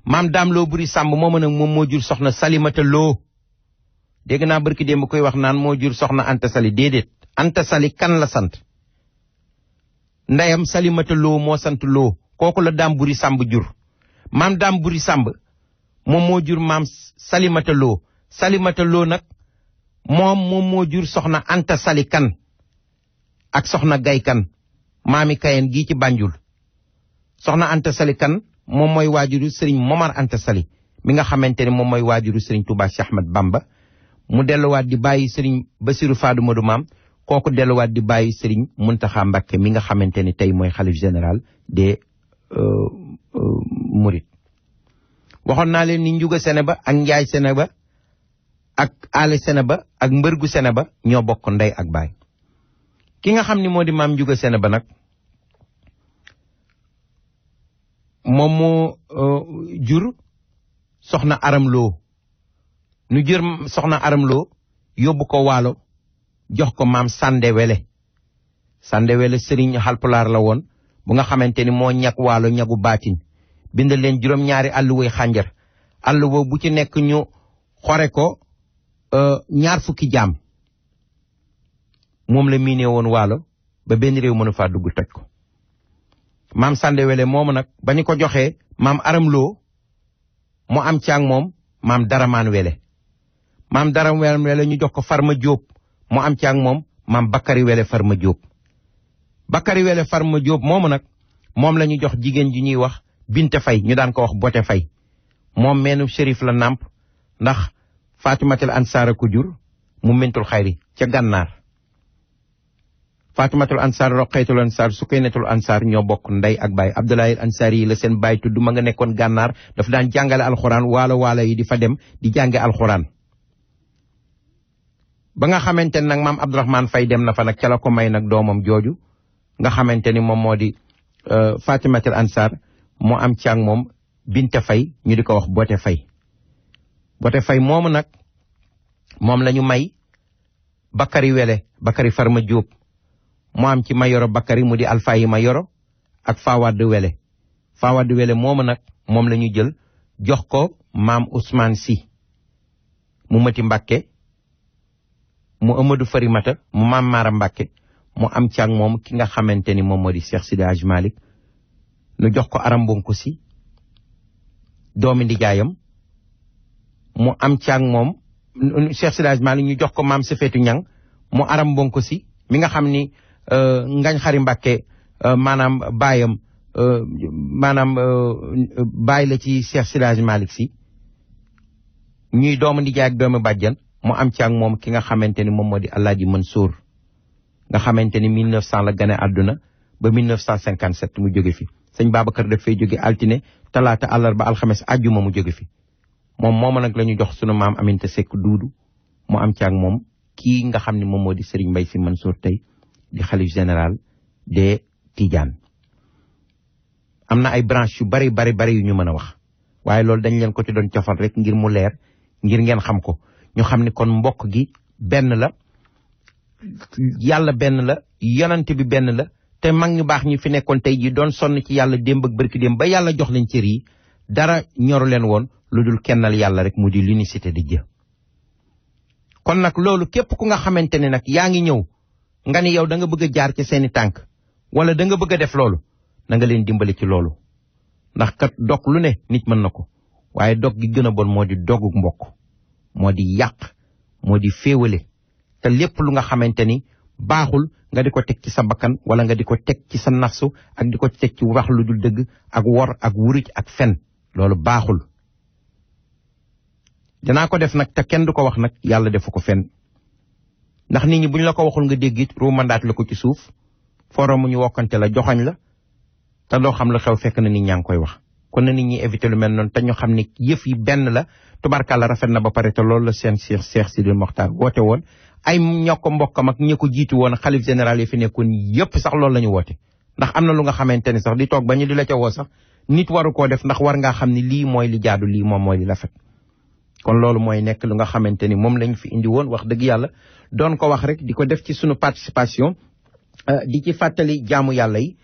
maam Daam Loo Buri Samb moomu nag moom moo jur soxna Salimata Loo dégg naa barki démb koy wax naan moo jur soxna Anta Sali déedéet Anta Sali kan la sant ndeyam Salimata Loo moo sant Loo kooku la Daam Buri Samb jur maam Daam Buri Samb moom moo jur maam Salimata Loo nag moom moo jur soxna Anta Sali kan ak soxna Gay kan maami Kayen gii ci Banjul soxna Anta Sali kan moom mooy waajuru sëriñ Momar Anta Sali mi nga xamante ne moom mooy waajuru sëriñ Touba Cheikh Ahmad Bamba mu delluwaat di bàyyi sëriñ Basiru Faadu Modou Maam kooku delluwaat di bàyyi sëriñ Muntaxa Mbàkke mi nga xamante ni tey mooy xalif général des Mourides waxoon naa leen ni Njuga Seneba ak Njaay Seneba ak Aale Seneba ak Mbërgu Seneba ñoo bokk ndey ak baay ki nga xam ni moo di maam Njuga Seneba nag moom moo jur soxna Aram Loo nu jër soxna Aram Loo yóbbu ko waalo jox ko maam Sande Wele sëriñ Halpulaar la woon bu nga xamante ni moo ñag waalo ñagu baatin bind leen juróom-ñaari àlluway xànjar àlluwa bu ci nekk ñu xore ko 20 jaam moom la miinee woon waalo ba benn réew mënu faa dugg toj ko maam Sande Wele moomu nag ba ñu ko joxee maam Aram Loo mu am ci ak moom maam Daramaan Wele maam Daramaan Wele ñu jox ko Farma Jóob mu am ci ak moom maam Bakari Wele Farma Jóob Bakari Wele Farma Jóob moomu nag moom la ñu jox jigéen ji ñuy wax Binte Fay ñu daan ko wax Bote Fay moom meenu shérif la nàmp ndax Fatimatul Ansaara ko jur mu mentul xayri ca gànnaar Fatimatul Ansar Roqaytul Ansar Sukaynatul Ansar ñoo bokk ndey ak baay Abdoulaye Ansari yi la seen baay tudd ma nga nekkoon gànnaar dafa daan jàngale alxuraan waalo yi di fa dem di jànge alxuraan ba nga xamante ne nag maam Abdourahmane Faye dem na fa nag ca la ko may nag doomam jooju nga xamante ni moom moo di Fatimatul Ansar mu am ci ak moom Binte Faye ñu di ko wax Bote Faye Bote Faye moomu nag moom la ñu may Bakari Wele Bakari Farma Diop mu am ci Mayoro Bakari mu di Alfayi Mayoro ak Fawad Wele Fawad Wele moomu nag moom la ñu jël jox ko maam Ousmane Sy mu Mati Mbàkke mu Amadou Farimata mu maam Mara Mbàkke mu am ci ak moom ki nga xamante ni moom moo di Cheikh Sidi Hadj Malick nu jox ko Aram Bonko Sy doomi ndijaayam mu am ci ak moom Cheikh Sidi Hadj Malick ñu jox ko maam Sefeetu Ñang mu Aram Bonko Sy mi nga xam ni Ngañ Xari Mbàkke maanaam baayam baay la ci Cheikh Sidi Hadj Malick Sy ñuy doomu ndijaay ak doomu bàjjan mu am ci ak moom ki nga xamante ni moom moo di Alaaji Mansour nga xamante ni 1900 la gane àdduna ba 1957 mu jóge fi sëñ Babacar daf fay jóge altine talaata àllarba alxames àjjuma mu jóge fi moom nag la ñu jox sunu maam Aminta Seck Duudu mu am ci ak moom kii nga xam ne moom moo di Serigne Mbaye Sy Mansour tey di xalif général des Tidiane am na ay branche yu bari yu ñu mën a wax waaye loolu dañ leen ko ci doon cofal rek ngir mu leer ngir ngeen xam ko ñu xam ni kon mbokk gi benn la yàlla benn la yonent bi benn la te mag ñu baax ñi fi nekkoon tey ji doon sonn ci yàlla démb ak bërki démb ba yàlla jox leen cër yi dara ñoru leen woon lu dul kennal yàlla rek mu di l'unicité de Dieu kon nag loolu képp ku nga xamante ne nag yaa ngi ñëw nga ni yow da nga bëgg a jaar ci seeni tànk wala da nga bëgg a def loolu na nga leen dimbali ci loolu ndax kat dog lu ne nit mën na ko waaye dog gi gën a bon moo di dogu mbokk moo di yàq moo di féewale te lépp lu nga xamante ni baaxul nga di ko teg ci sa bakkan wala nga di ko teg ci sa nafsu ak di ko teg ci wax lu dul dëgg ak wor ak wuruj ak fen loolu baaxul danaa ko def nag te kenn du ko wax nag yàlla defu ko fen ndax nit ñi bu ñu la ko waxul nga dégg it ruumandaat la ko ci suuf foro mu ñu wokkante la joxañ la te doo xam la xew fekk na nit ñaa ngi koy wax kon na nit ñi éviter lu mel noonu te ñu xam ne yëf yi benn la tubarkàlla rafet na ba pare te loolu la seen Cheikh Sidi Mokhtar woote woon ay ñoo ko mbokkam ak ñi ko jiitu woon xalif général yi fi nekkoon yëpp sax loolu la ñu woote ndax am na lu nga xamante ni sax di toog ba ñu di la ca woo sax nit waru koo def ndax war ngaa xam ni lii mooy li jaadu lii moom mooy li rafet kon loolu mooy nekk lu nga xamante ni moom lañ fi indi woon wax dëgg yàlla doon ko wax rek di ko def ci sunu participation di ci fàttali jaamu yàlla yi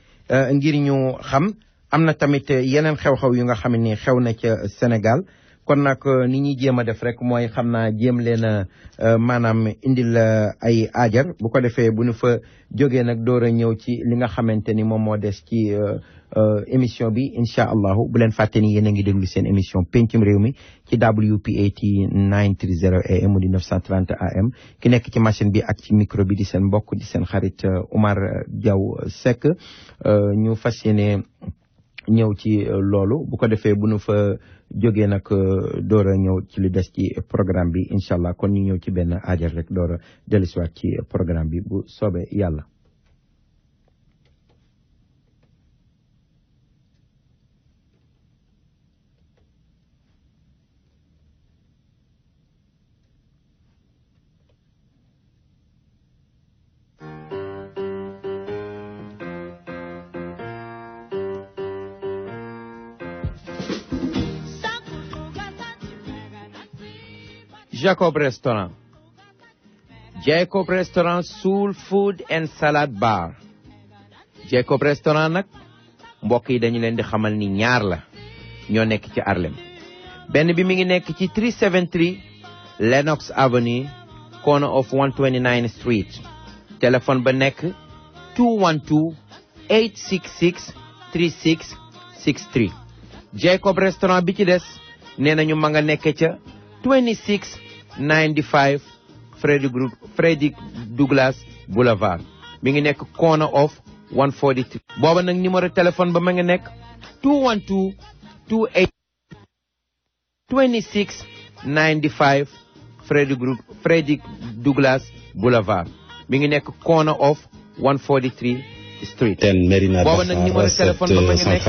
ngir ñu xam am na tamit yeneen xew-xew yu nga xam ni xew na ca Sénégal kon nag ni ñuy jéem a def rek mooy xam naa jéem leen a maanaam indil ay aajar bu ko defee bu ñu fa jógee nag door a ñëw ci li nga xamante ni moom moo des ci émission bi incha allahu bu leen fàtte ni yéen a ngi déglu seen émission pencum réew mi ci WPAT 930 AM di 930 AM ki nekk ci machine bi ak ci micro bi di seen mbokk di seen xarit Oumar Diaw Seck ñu fas yéene ñëw ci loolu bu ko defee bu nu fa jógee nag door a ñëw ci li des ci programme bi incha allah kon ñu ñëw ci benn aajar rek door a dellusiwaat ci programme bi bu soobee yàlla. Jacob Restaurant. Jacob Restaurant Soul Food and Salad Bar. Jacob Restaurant nag mbokk yi dañu leen di xamal ni ñaar la ñoo nekk ci Harlem. benn bi mi ngi nekk ci 373 Lenox Avenue, corner of 129 Street. téléphone ba nekk 212-866-3663. Jacob Restaurant bi ci des nee nañu ma nga nekk ca 2695 Frederick Douglass Boulevard mi ngi nekk corner of 143. booba nag numéro téléphone ba ma nga nekk 212-282695 Frederick Douglass Boulevard mi ngi nekk corner of 143 Street. ten Médina booba nag numéro téléphone ba ma ngi nekk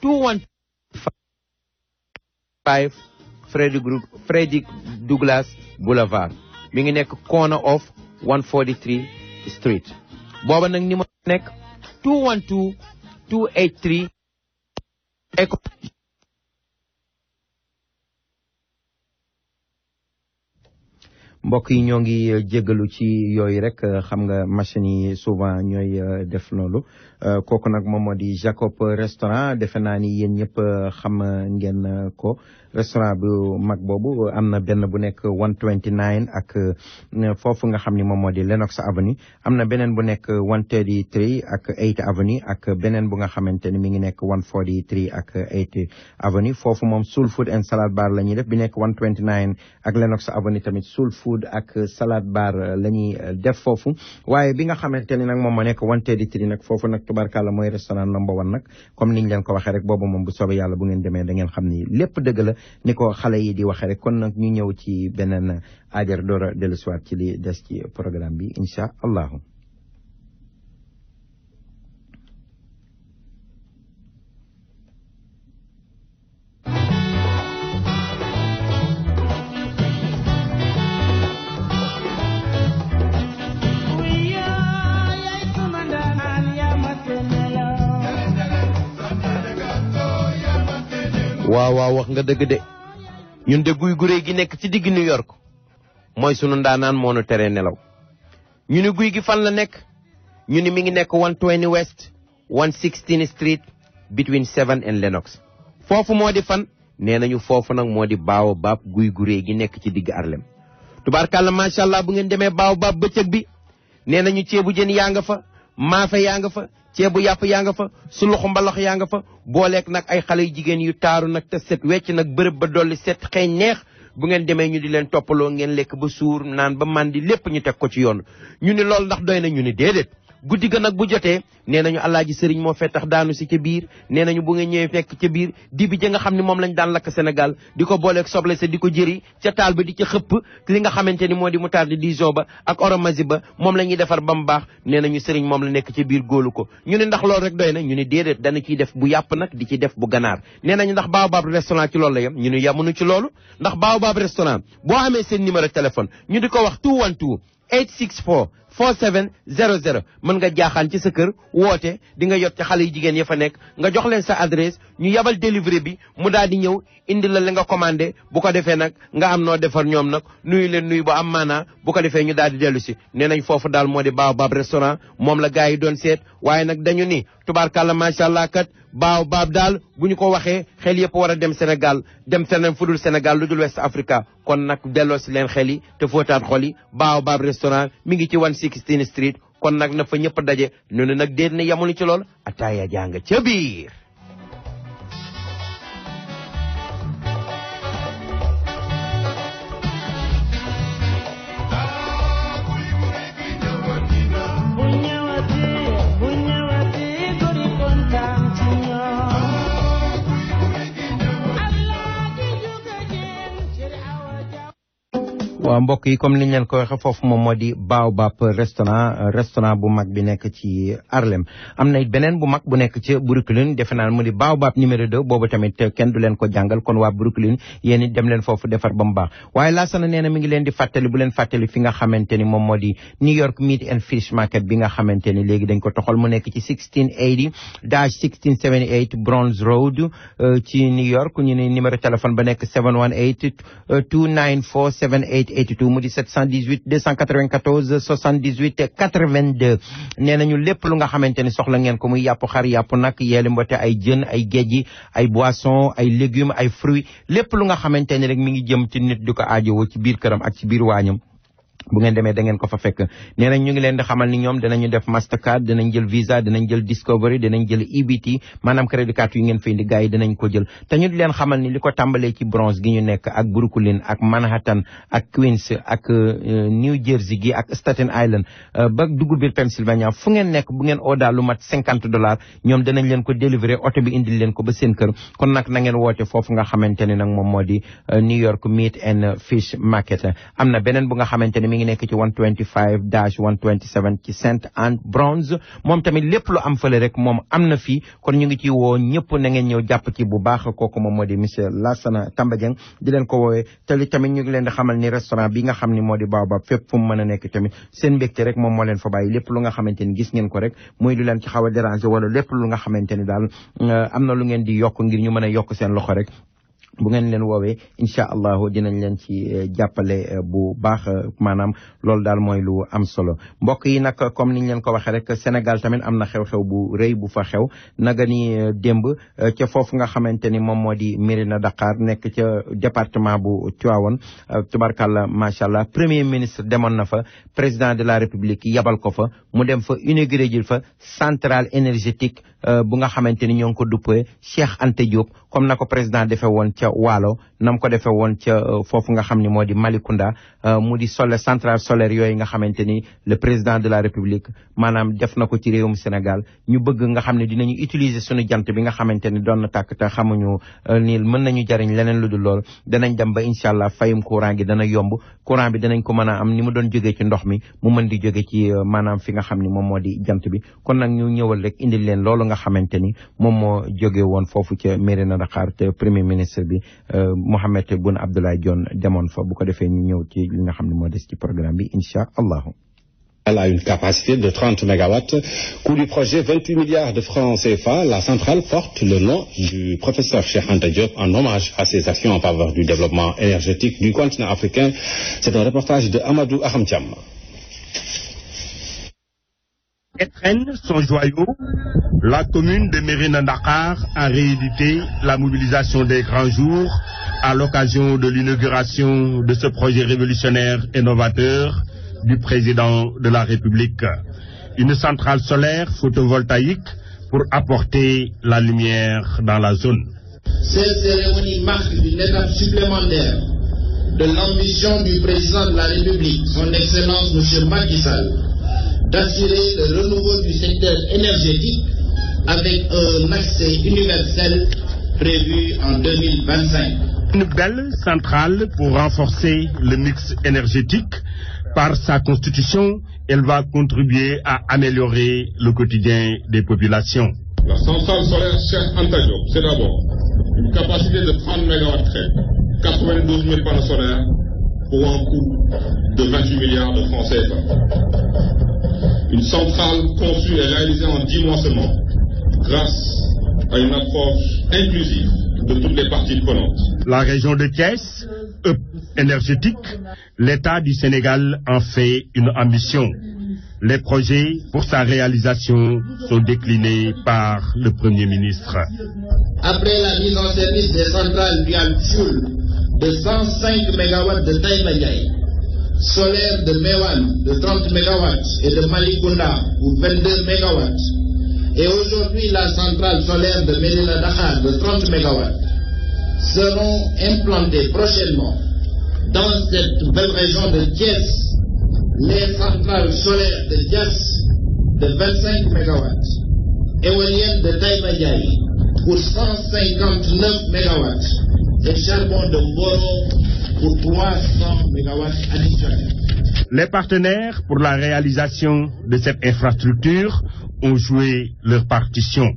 215 Frederick Douglass Boulevard mi ngi nekk corner of 143 Street. booba nag numéro nekk 212-283 mbokk yi ñoo ngi jéggalu ci yooyu rek xam nga machine yi souvent ñooy def loolu kooku nag moom moo di Jacob restaurant defe naa ni yéen ñëpp xam ngeen ko restaurant bu mag boobu am na benn bu nekk 129 ak foofu nga xam ni moom moo di Lenox Avenue am na beneen bu nekk 133 ak 8 Avenue ak beneen bu nga xamante ni mi ngi nekk 143 ak 8 Avenue foofu moom Soul Food and Salad Bar la ñuy def bi nekk 129 ak Lenox Avenue tamit Soul Food ak Salad Bar la ñuy def foofu waaye bi nga xamante ni nag moom moo nekk 133 nag foofu nag tubarkalla mooy restaurant number 1 nag comme niñ leen ko waxee rek boobu moom bu soobee yàlla bu ngeen demee da ngeen xam ni lépp dëgg la ni ko xale yi di waxee rek kon nag ñu ñëw ci beneen aajar door a dellusiwaat ci li des ci programme bi incha allahu. waaw wax nga dëgg de ñun de guy gu réy gi nekk ci digg New York mooy sunu ndaanaan moo nu tere nelaw ñu ni guy gi fan la nekk ñu ni mi ngi nekk 120 West 116 Street between 7 and Lenox foofu moo di fan nee nañu foofu nag moo di Baobab guy gu réy gi nekk ci digg Harlem tubaarkàlla macha allah bu ngeen demee Baobab bëccëg bi nee nañu ceebu jën yaa nga fa maafe yaa nga fa ceebu yàpp yaa nga fa suluxu mbalax yaa nga fa booleeg nag ay xale yu jigéen yu taaru nag te set wecc nag bërëb ba dolli set xëy neex bu ngeen demee ñu di leen toppaloo ngeen lekk ba suur naan ba mandi lépp ñu teg ko ci yoon ñu ni loolu ndax doy na ñu ni déedéet guddi ga nag bu jotee nee nañu alaaji sëriñ moo fee tax daanu si ca biir nee nañu bu ngeen ñëwee fekk ca biir dibi ja nga xam ne moom lañ daan lakk Sénégal di ko booleeg soble sa di ko jëri ca taal ba di ca xëpp li nga xamante ni moo di moutarde Dijon ba ak oromasi ba moom la ñuy defar ba mu baax nee nañu sëriñ moom la nekk ca biir góolu ko ñu ne ndax loolu rek doy na ñu ne déedéet dana ciy def bu yàpp nag di ci def bu ganaar nee nañu ndax Baobab restaurant ci loolu la yem ñu ne yamuñu ci loolu ndax Baobab restaurant boo amee seen numéro téléphone ñu di ko wax 212-864-4700 mën nga jaaxaan ci sa kër woote di nga yot ci xale yu jigéen ya fa nekk nga jox leen sa adresse ñu yabal delivery bi mu daal di ñëw indi la nga commandé bu ko defee nag nga am noo defar ñoom nag nuyu leen nuyu bu am maanaa bu ko defee ñu daal di dellu si nee nañ foofu daal moo di Baobab restaurant moom la gars yi doon seet waaye nag dañu ni tubaarkàlla macha allah kat Baobab daal bu ñu ko waxee xel yëpp war a dem Sénégal dem feneen fu dul Sénégal lu dul West Africa kon nag delloo si leen xel yi te fóotaat xol yi Baobab restaurant mi ngi ci 116 Street kon nag na fa ñëpp daje ñu ne nag déet na yamuñu ci lool ataaya jàng ca biir. waaw mbokk yi comme liñ leen ko waxee foofu moom moo di Baobab restaurant bu mag bi nekk ci Harlem am na beneen bu mag bu nekk ci Brooklyn defe naa mu di Baobab numéro 2 boobu tamit kenn du leen ko jàngal kon waa Brooklyn yéen it dem leen foofu defar ba mu baax waaye laasana nee na mi ngi leen di fàttali bu leen fàttali fi nga xamante ni moom moo di New York Meat and Fish Market bi nga xamante ni léegi dañ ko toxal mu nekk ci 1680-1678 Bronx Road ci New York ñu ne numéro téléphone ba nekk 718-294-7882 mu di 718-294 78 82 nee nañu lépp lu nga xamante ni soxla ngeen ko muy yàpp xar yàpp nag yeeli mbote ay jën ay géej gi ay boisson ay légumes ay fruits lépp lu nga xamante ni rek mi ngi jëm ci nit di ko aajowoo ci biir këram ak ci biir waañam bu ngeen demee da ngeen ko fa fekk nee nañ ñu ngi leen di xamal ni ñoom dinañu def Mastercard dinañ jël Visa dinañ jël Discovery dinañ jël EBT maanaam crédit card yu ngeen fay indi gars yi dinañ ko jël te ñu di leen xamal ni li ko tàmbalee ci Bronx gi ñu nekk ak Brooklyn ak Manhattan ak Queens ak New Jersey gi ak Staten Island ba dugg biir Pennsylvania fu ngeen nekk bu ngeen oda lu mat $50 ñoom dinañ leen ko délivrer oto bi indil leen ko ba seen kër kon nag na ngeen woote foofu nga xamante ni nag moom moo di New York Meat and Fish Market am na beneen bu nga xamante ni mi ngi nekk ci 125-127 ci St Anne Bronze moom tamit lépp lu am fële rek moom am na fii kon ñu ngi ci woo ñëpp na ngeen ñëw jàpp ci bu baax kooku moom moo di monsieur Lassana Tamba Dieng di leen ko woowee te li tamit ñu ngi leen di xamal ni restaurant bi nga xam ni moo di Baobab fépp fu mu mën a nekk tamit seen mbégte rek moom moo leen fa bàyyi lépp lu nga xamante ni gis ngeen ko rek muy lu leen ci xaw a déranger wala lépp lu nga xamante ni daal am na lu ngeen di yokk ngir ñu mën a yokk seen loxo rek bu ngeen leen woowee incha allahu dinañ leen ci jàppale bu baax maanaam loolu daal mooy lu am solo mbokk yi nag comme niñ leen ko waxee rek Sénégal tamit am na xew-xew bu rëy bu fa xew naga ni démb ca foofu nga xamante ni moom moo di Mérina Dakhar nekk ca département bu Tivaouane tubarkalla macha allah premier ministre demoon na fa président de la république yabal ko fa mu dem fa inauguré jël fa centrale énergétique bu nga xamante ni ñoo ngi ko duppee Cheikh Anta Diop comme na ko président defee woon ca Waalo nam ko defee woon ca foofu nga xam ni moo di Malicounda mu di centrale solaire yooyu nga xamante ni le président de la république maanaam def na ko ci réewum Sénégal ñu bëgg nga xam ne dinañu utiliser suñu jant bi nga xamante ni doon na tàkk te xamuñu ni mën nañu jariñ leneen lu dul lool danañ dem ba incha allah fayum courant gi dana yomb courant bi danañ ko mën a am ni mu doon jógee ci ndox mi mu mën di jóge ci maanaam fi nga xam ni moom moo di jant bi kon nag ñu ñëwal rek indil leen loolu nga xamante ni moom moo jóge woon foofu ca Mérina Dakhar te premier ministre bi Mohamed Boun Abdallah Dionne demoon fa bu ko defee ñu ñëw ci li nga xam ne moo des ci programme bi incha allahu. Elle a une capacité de 30 mégawatts. Coût du projet 28 milliards de francs CFA. La centrale porte le nom du professeur Cheikh Anta Diop en hommage à ses actions en faveur du développement énergétique du continent africain. C'est un reportage de Amadou Ahamtiam. Étrennes son joyau, la commune de Mérina Dakhar a réédité la mobilisation des grands jours à l'occasion de l'inauguration de ce projet révolutionnaire et novateur du président de la République. Une centrale solaire photovoltaïque pour apporter la lumière dans la zone. Cette cérémonie marque une étape supplémentaire de l'ambition du président de la République, son Excellence M. Macky Sall, d'assurer le renouveau du secteur énergétique avec un accès universel prévu en 2025. Une belle centrale pour renforcer le mix énergétique. Par sa constitution, elle va contribuer à améliorer le quotidien des populations. La centrale solaire Cheikh Anta Diop, c'est d'abord une capacité de 30 MW, 92 000 panneaux solaires pour un coût de 28 milliards de francs CFA. Une centrale conçue et réalisée en 10 mois seulement, grâce à une approche inclusive de toutes les parties prenantes. La région de Thiès, hub énergétique, l'État du Sénégal en fait une ambition. Les projets pour sa réalisation sont déclinés par le Premier ministre. Après la mise en service des centrales Bial-Fuel de 105 MW de Taïba-Ndiaye, solaire de Mewan de 30 MW et de Malicounda pour 22 MW, et aujourd'hui la centrale solaire de Mérina Dakhar de 30 MW, seront implantées prochainement dans cette belle région de Thiès les centrales solaires de Dias de 25 MW, éoliennes de Taïba-Ndiaye pour 159 MW et charbon de Mboro pour 300 MW additionnels. Les partenaires pour la réalisation de cette infrastructure ont joué leur partition.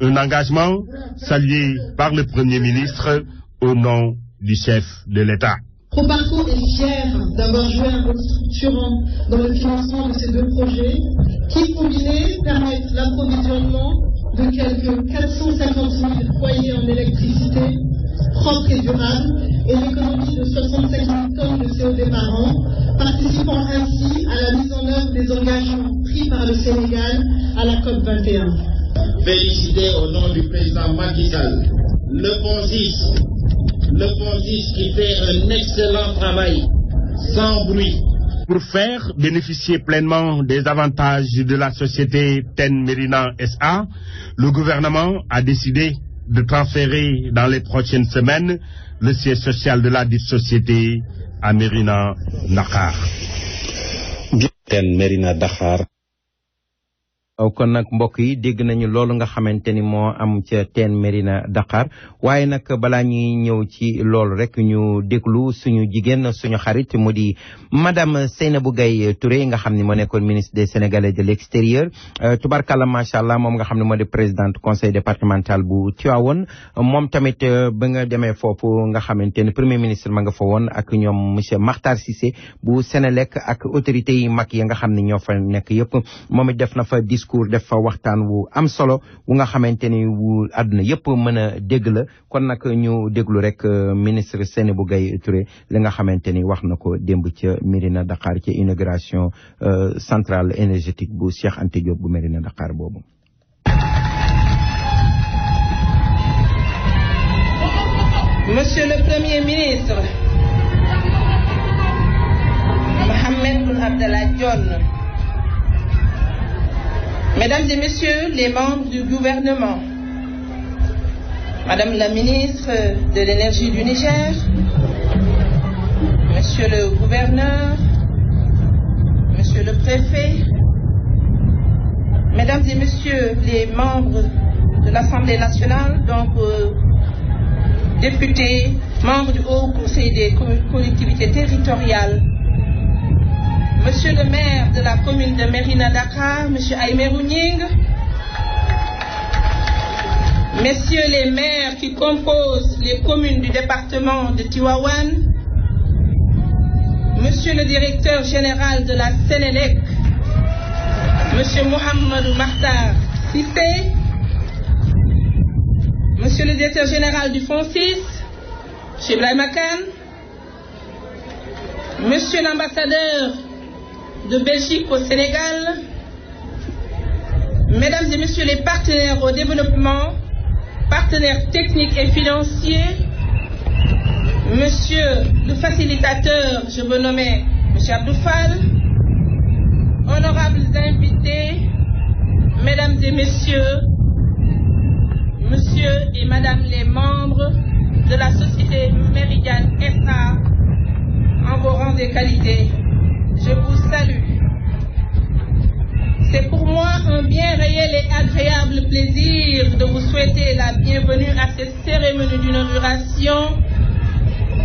Un engagement salué par le Premier ministre au nom du chef de l'État. Proparco est fier d'avoir joué un rôle structurant dans le financement de ces deux projets qui, combinés, permettent l'approvisionnement de quelques 450 000 foyers en électricité propre et durable et l'économie de 65 000 tonnes de CO2 par an, participant ainsi à la mise en œuvre des engagements pris par le Sénégal à la COP 21. Félicité au nom du président Macky Sall, le PONSIS qui fait un excellent travail, sans bruit. Pour faire bénéficier pleinement des avantages de la société TEN Mérina SA, le gouvernement a décidé de transférer dans les prochaines semaines le siège social de la dite société à Mérina Dakhar. TEN Mérina Dakhar. kon nag mbokk yi dégg nañu loolu nga xamante ni moo am ca teen Mérina Dakhar waaye nag balaa ñuy ñëw ci loolu rek ñu déglu suñu jigéen suñu xarit mu di madame Seynabou Gaye Touré nga xam ne moo nekkoon ministre des Sénégalais de l'extérieur tubarkalla macha allah moom nga xam ne moo di présidente conseil départemental bu Tivaouane moom tamit ba nga demee foofu nga xamante ni premier ministre ma nga fa woon ak ñoom monsieur Makhtar Cissé bu Sénélec ak autorités yi mag yi nga xam ne ñoo fa nekk yëpp moom it def na fa discours def fa waxtaan wu am solo wu nga xamante ni wu àdduna yëpp mën a dégg la kon nag ñu déglu rek ministre Seynabou Gaye Touré li nga xamante ni wax na ko démb ca Mérina Dakhar ca inauguration centrale énergétique bu Cheikh Anta Diop bu Mérina Dakhar boobu. Monsieur le Premier ministre Mohamed Boun Abdallah Dionne, Mesdames et Messieurs les membres du gouvernement, Madame la ministre de l'Énergie du Niger, Monsieur le gouverneur, Monsieur le préfet, Mesdames et Messieurs les membres de l'Assemblée nationale, donc députés, membres du Haut Conseil des collectivités territoriales, Monsieur le maire de la commune de Mérina Dakhar, Monsieur Aïmerou Gning, Messieurs les maires qui composent les communes du département de Tivaouane, Monsieur le directeur général de la Sénélec, Monsieur Mohamedou Makhtar Cissé, Monsieur le directeur général du FONSIS, Monsieur Ibrahima Kane, Monsieur l'ambassadeur de Belgique au Sénégal, Mesdames et Messieurs les partenaires au développement, partenaires techniques et financiers, Monsieur le facilitateur, je me nommais Monsieur Abdou Fall, honorables invités, Mesdames et Messieurs, Monsieur et Madame les membres de la société Méridiane SA, en vos rangs et qualités, je vous salue. C'est pour moi un bien réel et agréable plaisir de vous souhaiter la bienvenue à cette cérémonie d'inauguration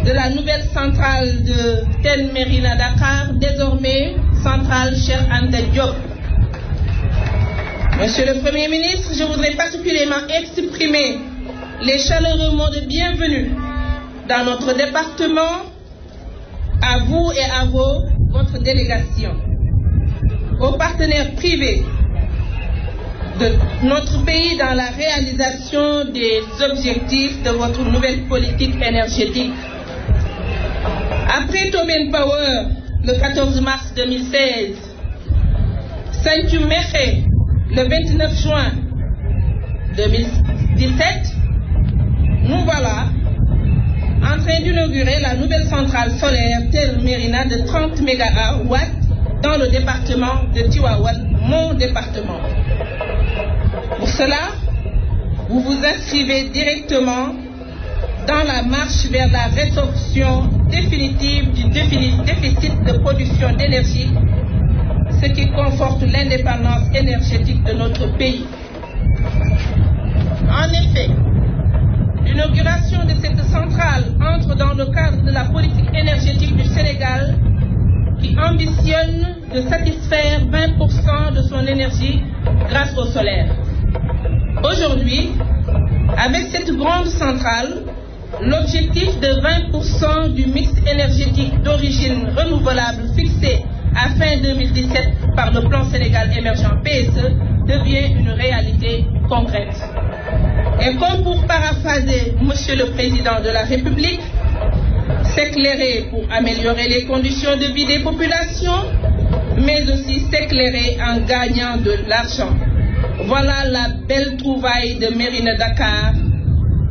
de la nouvelle centrale de teen Mérina Dakhar, désormais centrale Cheikh Anta Diop. Monsieur le Premier ministre, je voudrais particulièrement exprimer les chaleureux mots de bienvenue dans notre département, à vous et à votre délégation, aux partenaires privés de notre pays dans la réalisation des objectifs de votre nouvelle politique énergétique. Après Tobin Power, le 14 mars 2016, Santhiou Mékhé, le 29 juin 2017, nous voilà en train d'inaugurer la nouvelle centrale solaire teen Mérina de 30 MW dans le département de Tivaouane, mon département. Pour cela, vous vous inscrivez directement dans la marche vers la résorption définitive du déficit de production d'énergie, ce qui conforte l'indépendance énergétique de notre pays. En effet, l'inauguration de cette centrale entre dans le cadre de la politique énergétique du Sénégal qui ambitionne de satisfaire 20% de son énergie grâce au solaire. Aujourd'hui, avec cette grande centrale, l'objectif de 20% du mix énergétique d'origine renouvelable fixé à fin 2017 par le plan Sénégal émergent PSE devient une réalité concrète. Et comme pour paraphraser Monsieur le Président de la République, s'éclairer pour améliorer les conditions de vie des populations, mais aussi s'éclairer en gagnant de l'argent. Voilà la belle trouvaille de Mérina Dakhar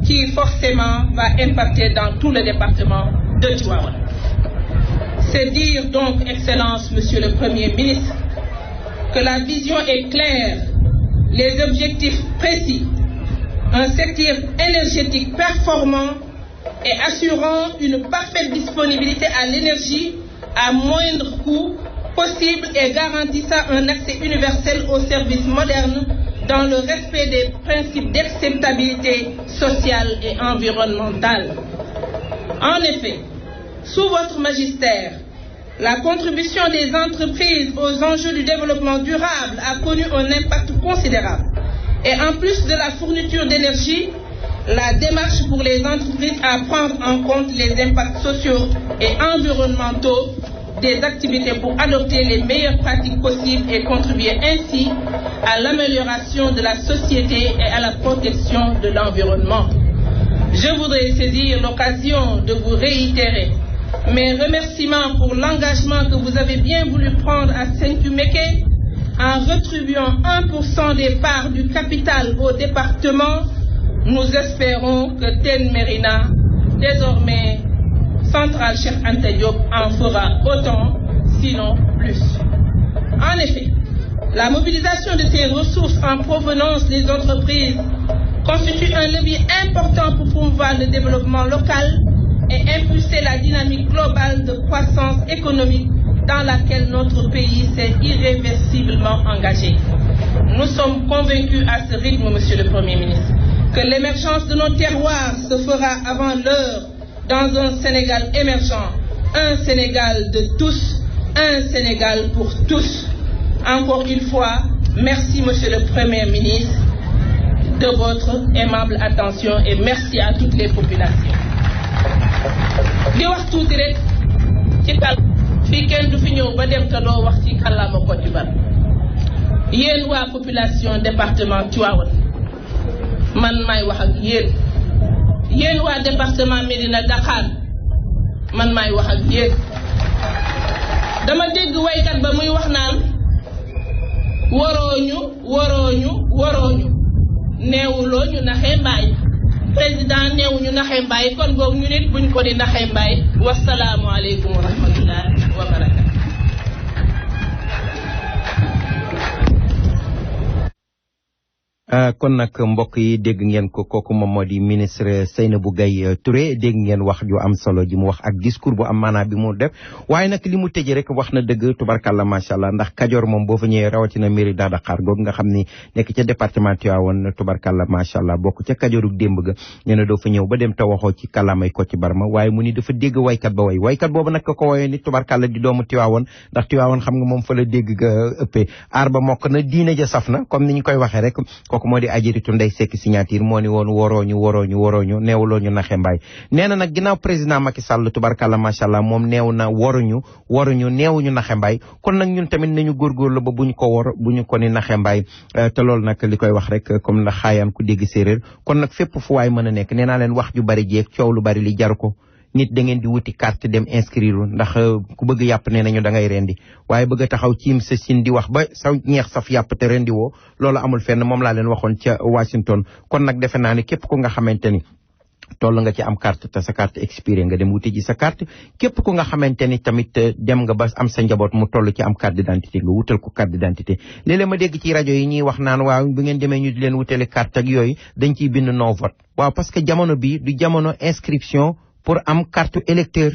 qui forcément va impacter dans tout le département de Tivaouane. C'est dire donc, Excellence, Monsieur le Premier ministre, que la vision est claire, les objectifs précis, un secteur énergétique performant et assurant une parfaite disponibilité à l'énergie à moindre coût possible et garantissant un accès universel aux services modernes dans le respect des principes d'acceptabilité sociale et environnementale. En effet, sous votre magistère, la contribution des entreprises aux enjeux du développement durable a connu un impact considérable. Et en plus de la fourniture d'énergie, la démarche pour les entreprises à prendre en compte les impacts sociaux et environnementaux des activités pour adopter les meilleures pratiques possibles et contribuer ainsi à l'amélioration de la société et à la protection de l'environnement. Je voudrais saisir l'occasion de vous réitérer mes remerciements pour l'engagement que vous avez bien voulu prendre à Saint-Umeke en rétribuant 1% des parts du capital au département. Nous espérons que TEN Mérina, désormais Centrale Cheikh Anta Diop, en fera autant, sinon plus. En effet, la mobilisation de ces ressources en provenance des entreprises constitue un levier important pour promouvoir le développement local et impulser la dynamique globale de croissance économique dans laquelle notre pays s'est irréversiblement engagé. Nous sommes convaincus à ce rythme, Monsieur le Premier ministre, que l'émergence de nos terroirs se fera avant l'heure dans un Sénégal émergent, un Sénégal de tous, un Sénégal pour tous. Encore une fois, merci Monsieur le Premier ministre de votre aimable attention et merci à toutes les populations. di wax tuuti rek ci kal fii kenn du fi ñëw ba dem te doo wax ci kàllaama Côte d'Ivoire yéen waa population département Tivaouane man maay wax ak yéen waa département Médina Dakar man maay wax ak yéen dama dégg waykat ba muy wax naan warooñu neewuloo ñu naxee mbaay président neewuñu naxee mbaay kon boog ñu nit buñ ko di naxee mbaay wasalaamu aleykum wa rahmatullahi wa barakatuh. kon nag mbokk yi dégg ngeen ko kooku moom moo di ministre Seynabou Gaye Touré dégg ngeen wax ju am solo ji mu wax ak discours bu am maanaa bi mu def waaye nag li mu tëjee rek wax na dëgg tubarkalla macha allah ndax Kajoor moom boo fa ñëwee rawatina mairie de Dakar googu nga xam ni nekk ca département Tivaouane tubarkalla macha allah bokk ca Kajoorug démb ga nee na doo fa ñëw ba dem te waxoo ci kàllaamay Kocc Barma waaye mu ni dafa dégg waykat ba waykat boobu nag ko woyee ni tubarkalla di doomu Tivaouane ndax Tivaouane xam nga moom fa la dégg ga ëppee aar ba mokk na diine ja saf na comme ni ñu koy waxee rek kooku moo di ajiritu Ndeye Seck signature moo ni woon worooñu neewuloo ñu naxe mbaay nee na nag ginnaaw président Macky Sall tubarkalla macha allah moom neew na waruñu neewuñu naxe mbaay kon nag ñun tamit nañu góorgóorlu ba buñu ko ni naxe mbaay te loolu nag li koy wax rek comme na xaayaan ku dégg séeréer kon nag fépp fu waay mën a nekk nee naa leen wax ju bari jeeg coow lu bari li jaru ko nit da ngeen di wuti carte dem inscrire ndax ku bëgg yàpp nee nañu da ngay rendi waaye bëgg a taxaw ciim sa sin di wax ba sa ñeex saf yàpp te rendi woo loolu amul fenn moom laa leen waxoon ca Washington kon nag defe naa ne képp ku nga xamante ni toll nga ci am carte te sa carte expiré nga dem wuti ji sa carte képp ku nga xamante ni tamit dem nga ba am sa njaboot mu toll ci am carte d'identité nga wutal ko carte d'identité léeg-léeg ma dégg ci rajo yi ñuy wax naan waaw bu ngeen demee ñu di leen wutale carte ak yooyu dañ ciy bind non vote waaw parce que jamono bi du jamono inscription pour am carte électeur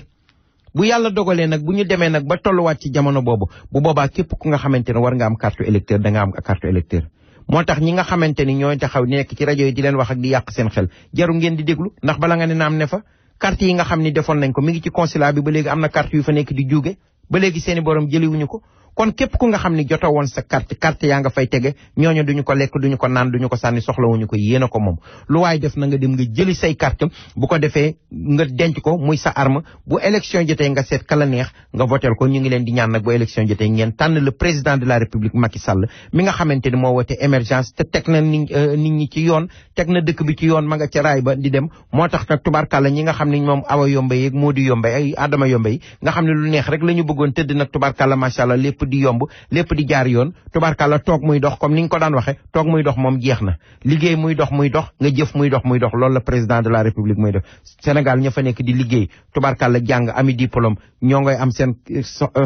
bu yàlla dogalee nag bu ñu demee nag ba tolluwaat ci jamono boobu bu boobaa képp ku nga xamante ne war nga am carte électeur da nga am carte électeur moo tax ñi nga xamante ni ñooy taxaw nekk ci rajo yi di leen wax ak di yàq seen xel jaru ngeen di déglu ndax bala nga ne naam ne fa carte yi nga xam ni defoon nañ ko mi ngi ci consulat bi ba léegi am na carte yu fa nekk di juuge ba léegi seeni borom jëliwuñu ko kon képp ku nga xam ni jotoo woon sa carte yaa nga fay tege ñooñu duñu ko lekk duñu ko naan duñu ko sànni soxlawuñu ko yéen a ko moom lu waay def na nga dem nga jëli say carte bu ko defee nga denc ko muy sa arme bu élection jotee nga seet kala neex nga votel ko ñu ngi leen di ñaan nag bu élection jotee ngeen tànn le président de la république Macky Sall mi nga xamante ni moo woote émergence te teg na nit ñi ci yoon teg na dëkk bi ci yoon ma nga ca raay ba di dem moo tax nag tubarkalla ñi nga xam ne moom Awa Yombe yeeg Modou Yombe ay Adama Yombe yi nga xam ne lu neex rek la ñu bëggoon tëdd nag tubarkalla macha allah lépp di yomb lépp di jaar yoon tubarkalla toog muy dox comme ni nga ko daan waxe toog muy dox moom jeex na liggéey muy dox nga jëf muy dox loolu la président de la république muy def Sénégal ña fa nekk di liggéey tubarkalla jàng ami diplôme ñoo ngay am seen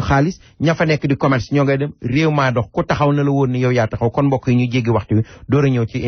xaalis ña fa nekk di commerce ñoo ngay dem réew maa dox ku taxaw na la woon ni yow yaa taxaw kon mbokk yi ñu jéggi waxtu wi door a ñëw ci